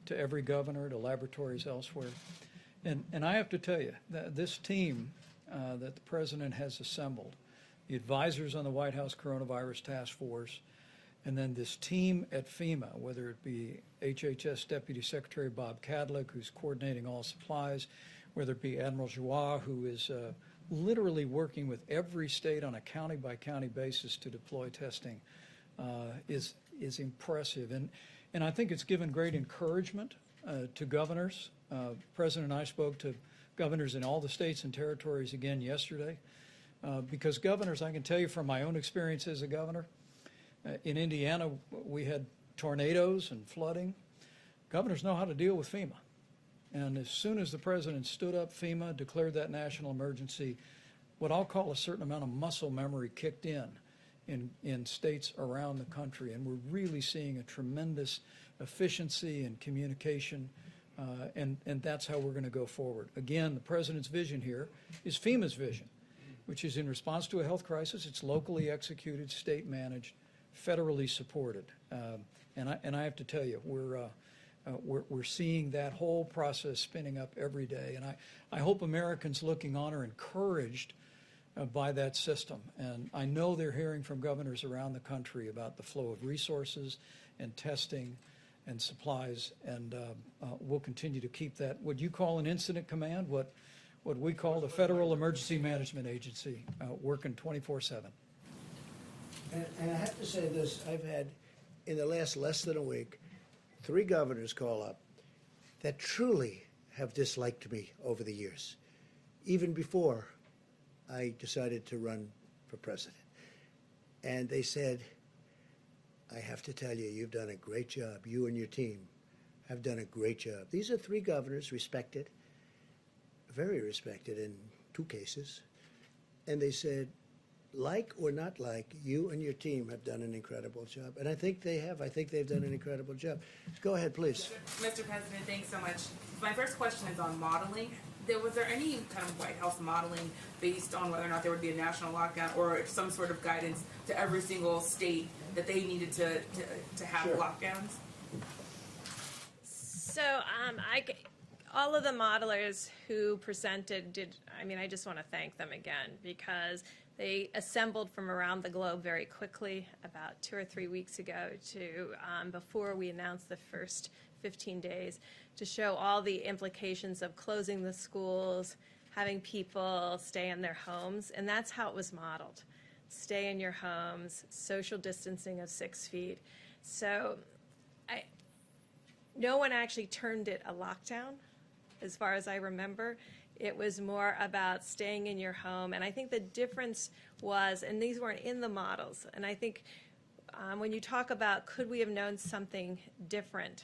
to every governor, to laboratories elsewhere. And I have to tell you, that this team that the President has assembled, the advisors on the White House Coronavirus Task Force, and then this team at FEMA, whether it be HHS Deputy Secretary Bob Kadlec, who's coordinating all supplies, whether it be Admiral Joie, who is literally working with every state on a county-by-county basis to deploy testing, is impressive. And I think it's given great encouragement to governors. President and I spoke to governors in all the states and territories again yesterday, because governors, I can tell you from my own experience as a governor, in Indiana, we had tornadoes and flooding. Governors know how to deal with FEMA. And as soon as the President stood up FEMA, declared that national emergency, what I'll call a certain amount of muscle memory kicked in states around the country. And we're really seeing a tremendous efficiency and communication, and that's how we're going to go forward. Again, the President's vision here is FEMA's vision, which is in response to a health crisis. It's locally executed, state managed, federally supported. And I have to tell you, we're seeing that whole process spinning up every day. And I hope Americans looking on are encouraged by that system. And I know they're hearing from governors around the country about the flow of resources and testing and supplies. And we'll continue to keep that, what you call an incident command, what we call the Federal Emergency Management Agency, working 24/7. And I have to say this, I've had, in the last less than a week, 3 governors call up that truly have disliked me over the years, even before I decided to run for president. And they said, I have to tell you, you've done a great job. You and your team have done a great job. These are 3 governors, respected, very respected in 2 cases. And they said, like or not like, you and your team have done an incredible job. And I think they have. I think they've done an incredible job. Go ahead, please. Mr. President, thanks so much. My first question is on modeling. Was there any kind of White House modeling based on whether or not there would be a national lockdown or some sort of guidance to every single state that they needed to have Sure. lockdowns? So all of the modelers who presented I just want to thank them again, because they assembled from around the globe very quickly about 2 or 3 weeks ago before we announced the first 15 days to show all the implications of closing the schools, having people stay in their homes, and that's how it was modeled. Stay in your homes, social distancing of 6 feet. So no one actually termed it a lockdown, as far as I remember. It was more about staying in your home. And I think the difference was, and these weren't in the models, and I think when you talk about could we have known something different,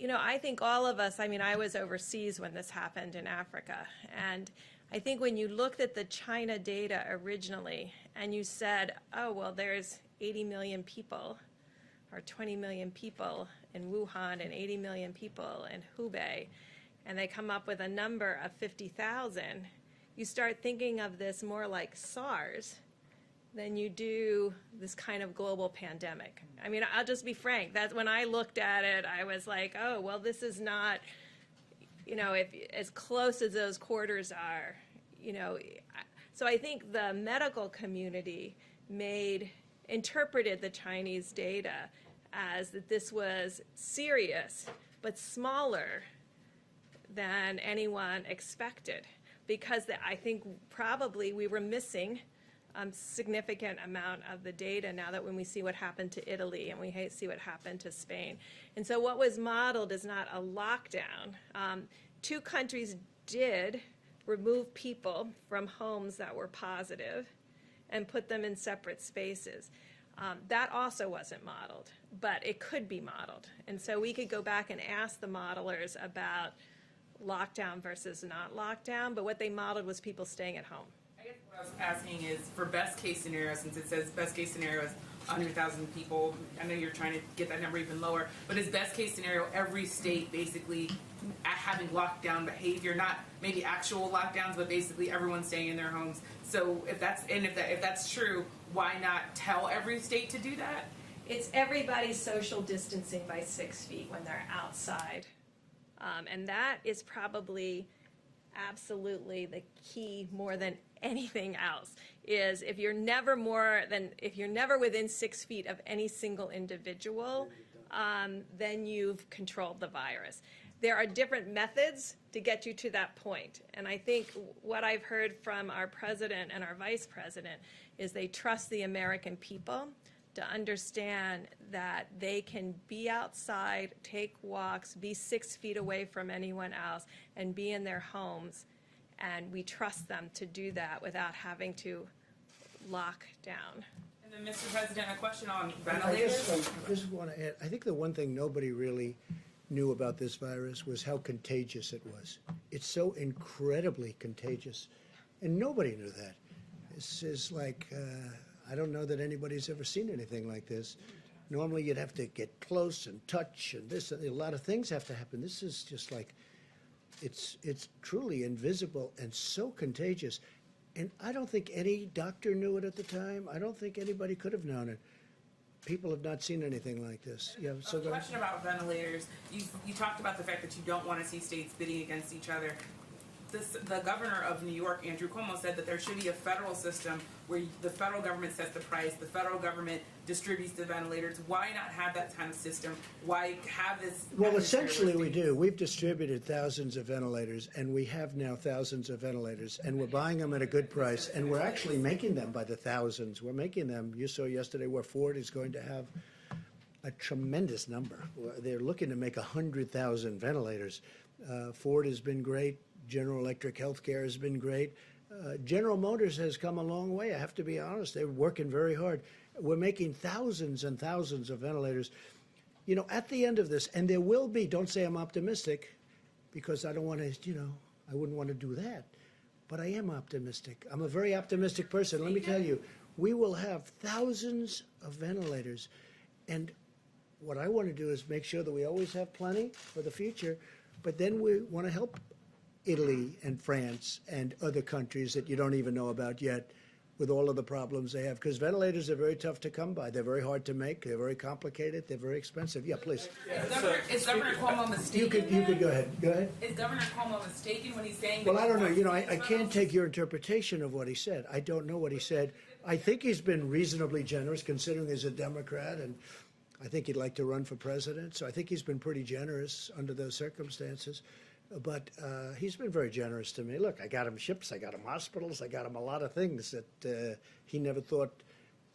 I think all of us, I was overseas when this happened in Africa, and I think when you looked at the China data originally and you said, oh, well, there's 80 million people or 20 million people in Wuhan and 80 million people in Hubei, and they come up with a number of 50,000, you start thinking of this more like SARS than you do this kind of global pandemic. I'll just be frank. That's when I looked at it, I was like, oh, well, this is not, if as close as those quarters are, so I think the medical community interpreted the Chinese data as that this was serious, but smaller than anyone expected, because I think probably we were missing significant amount of the data now that when we see what happened to Italy and we see what happened to Spain. And so what was modeled is not a lockdown. 2 countries did remove people from homes that were positive and put them in separate spaces. That also wasn't modeled, but it could be modeled. And so we could go back and ask the modelers about lockdown versus not lockdown, but what they modeled was people staying at home. I guess what I was asking is, for best case scenario, since it says best case scenario is 100,000 people, I know you're trying to get that number even lower, but is best case scenario every state basically having lockdown behavior, not maybe actual lockdowns, but basically everyone staying in their homes? So if that's true, why not tell every state to do that? It's everybody social distancing by 6 feet when they're outside. And that is probably absolutely the key more than anything else, is if you're never within 6 feet of any single individual, then you've controlled the virus. There are different methods to get you to that point. And I think what I've heard from our president and our vice president is they trust the American people to understand that they can be outside, take walks, be 6 feet away from anyone else, and be in their homes. And we trust them to do that without having to lock down. And then, Mr. President, a question on ventilators. I just want to add, I think the one thing nobody really knew about this virus was how contagious it was. It's so incredibly contagious, and nobody knew that. This is like, I don't know that anybody's ever seen anything like this. Normally you'd have to get close and touch and this, a lot of things have to happen. This is just like, it's truly invisible and so contagious. And I don't think any doctor knew it at the time. I don't think anybody could have known it. People have not seen anything like this. Yeah, so a question about ventilators. You talked about the fact that you don't want to see states bidding against each other. The governor of New York, Andrew Cuomo, said that there should be a federal system where the federal government sets the price, the federal government distributes the ventilators. Why not have that kind of system? Why have this? Well, essentially we do. We've distributed thousands of ventilators, and we have now thousands of ventilators, and we're buying them at a good price, and we're actually making them by the thousands. We're making them. You saw yesterday where Ford is going to have a tremendous number. They're looking to make 100,000 ventilators. Ford has been great. General Electric Healthcare has been great. General Motors has come a long way, I have to be honest. They're working very hard. We're making thousands and thousands of ventilators. You know, at the end of this, and there will be, don't say I'm optimistic, because I don't want to, I wouldn't want to do that. But I am optimistic. I'm a very optimistic person. Let me tell you, we will have thousands of ventilators. And what I want to do is make sure that we always have plenty for the future, but then we want to help Italy and France and other countries that you don't even know about yet with all of the problems they have, because ventilators are very tough to come by. They're very hard to make. They're very complicated. They're very expensive. Yeah, please. Is Governor Cuomo mistaken? You could go ahead. Go ahead. Is Governor Cuomo mistaken when he's saying? Well, I don't know. I can't take your interpretation of what he said. I don't know what he said. I think he's been reasonably generous, considering he's a Democrat, and I think he'd like to run for president. So I think he's been pretty generous under those circumstances. But he's been very generous to me. Look, I got him ships, I got him hospitals, I got him a lot of things that he never thought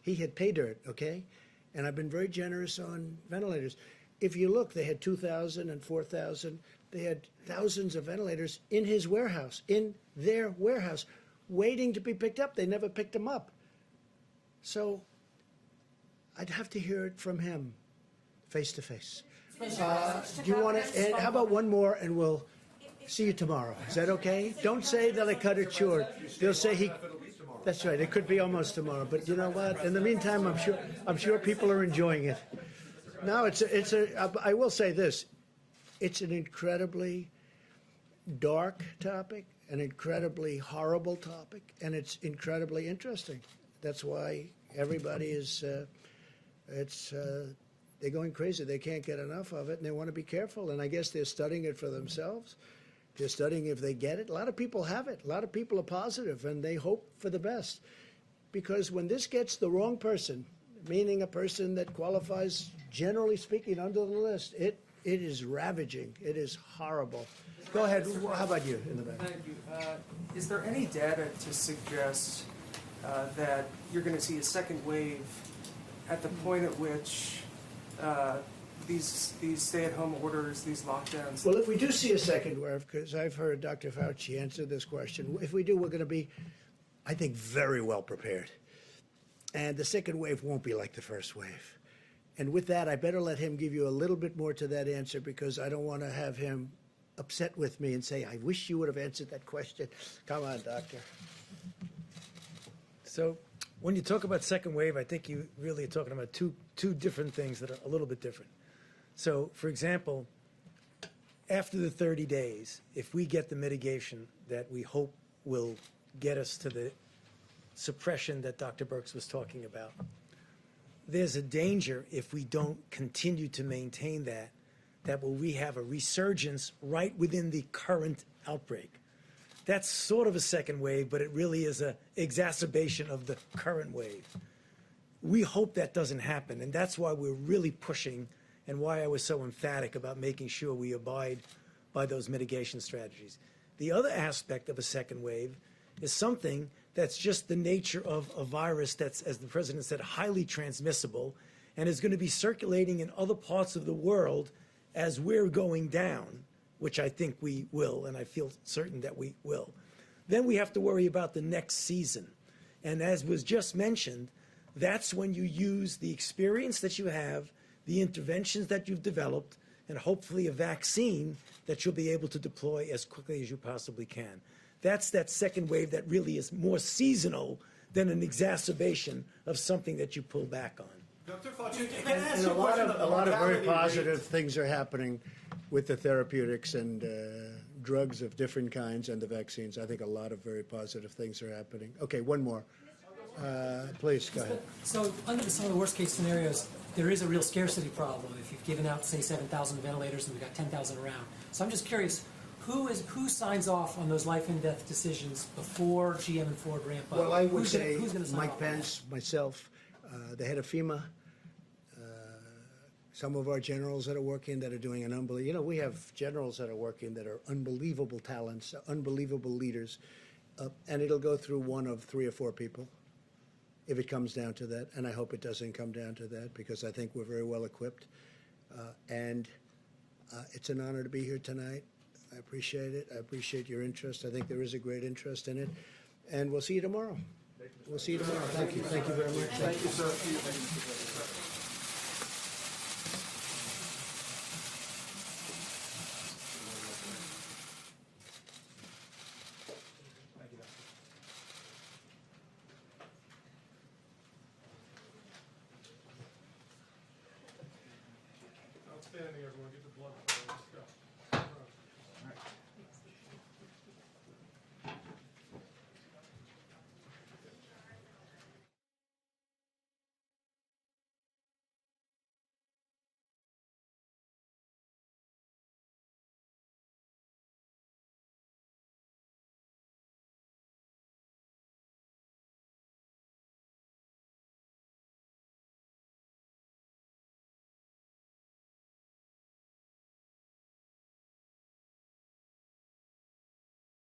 he had pay dirt, okay? And I've been very generous on ventilators. If you look, they had 2,000 and 4,000. They had thousands of ventilators in his warehouse, in their warehouse, waiting to be picked up. They never picked them up. So I'd have to hear it from him, face to face. Do you want to, how about one more, and we'll see you tomorrow. Is that okay? Don't say that I cut it short. They'll say that's right. It could be almost tomorrow. But you know what? In the meantime, I'm sure people are enjoying it. No, I will say this. It's an incredibly dark topic, an incredibly horrible topic, and it's incredibly interesting. That's why everybody is, they're going crazy. They can't get enough of it, and they want to be careful. And I guess they're studying it for themselves. They're studying if they get it. A lot of people have it. A lot of people are positive, and they hope for the best. Because when this gets the wrong person, meaning a person that qualifies, generally speaking, under the list, it is ravaging. It is horrible. Go ahead. How about you in the back? Thank you. Is there any data to suggest that you're going to see a second wave at the point at which these stay-at-home orders, these lockdowns? Well, if we do see a second wave, because I've heard Dr. Fauci answer this question, if we do, we're going to be, I think, very well prepared. And the second wave won't be like the first wave. And with that, I better let him give you a little bit more to that answer, because I don't want to have him upset with me and say, I wish you would have answered that question. Come on, doctor. So when you talk about second wave, I think you really are talking about two different things that are a little bit different. So, for example, after the 30 days, if we get the mitigation that we hope will get us to the suppression that Dr. Birx was talking about, there's a danger if we don't continue to maintain that we have a resurgence right within the current outbreak. That's sort of a second wave, but it really is an exacerbation of the current wave. We hope that doesn't happen, and that's why we're really pushing and why I was so emphatic about making sure we abide by those mitigation strategies. The other aspect of a second wave is something that's just the nature of a virus that's, as the president said, highly transmissible and is going to be circulating in other parts of the world as we're going down, which I think we will, and I feel certain that we will. Then we have to worry about the next season. And as was just mentioned, that's when you use the experience that you have, the interventions that you've developed, and hopefully a vaccine that you'll be able to deploy as quickly as you possibly can. That's that second wave that really is more seasonal than an exacerbation of something that you pull back on. Dr. Fauci, And a lot of very positive things are happening with the therapeutics and drugs of different kinds and the vaccines. I think a lot of very positive things are happening. Okay, one more. Please, go ahead. So under some of the worst case scenarios, there is a real scarcity problem. If you've given out, say, 7,000 ventilators and we've got 10,000 around. So I'm just curious, who signs off on those life and death decisions before GM and Ford ramp up? Well, I would who's say gonna sign Mike off? Pence, myself, the head of FEMA, some of our generals that are working that are doing an unbelievable, we have generals that are working that are unbelievable talents, unbelievable leaders, and it'll go through one of 3 or 4 people if it comes down to that, and I hope it doesn't come down to that, because I think we're very well equipped, and it's an honor to be here tonight. I appreciate it. I appreciate your interest. I think there is a great interest in it, and we'll see you tomorrow. We'll see you tomorrow. Thank you. Thank you very much. Thank you, sir. Outstanding, everyone. Get the blood flow. Let's go.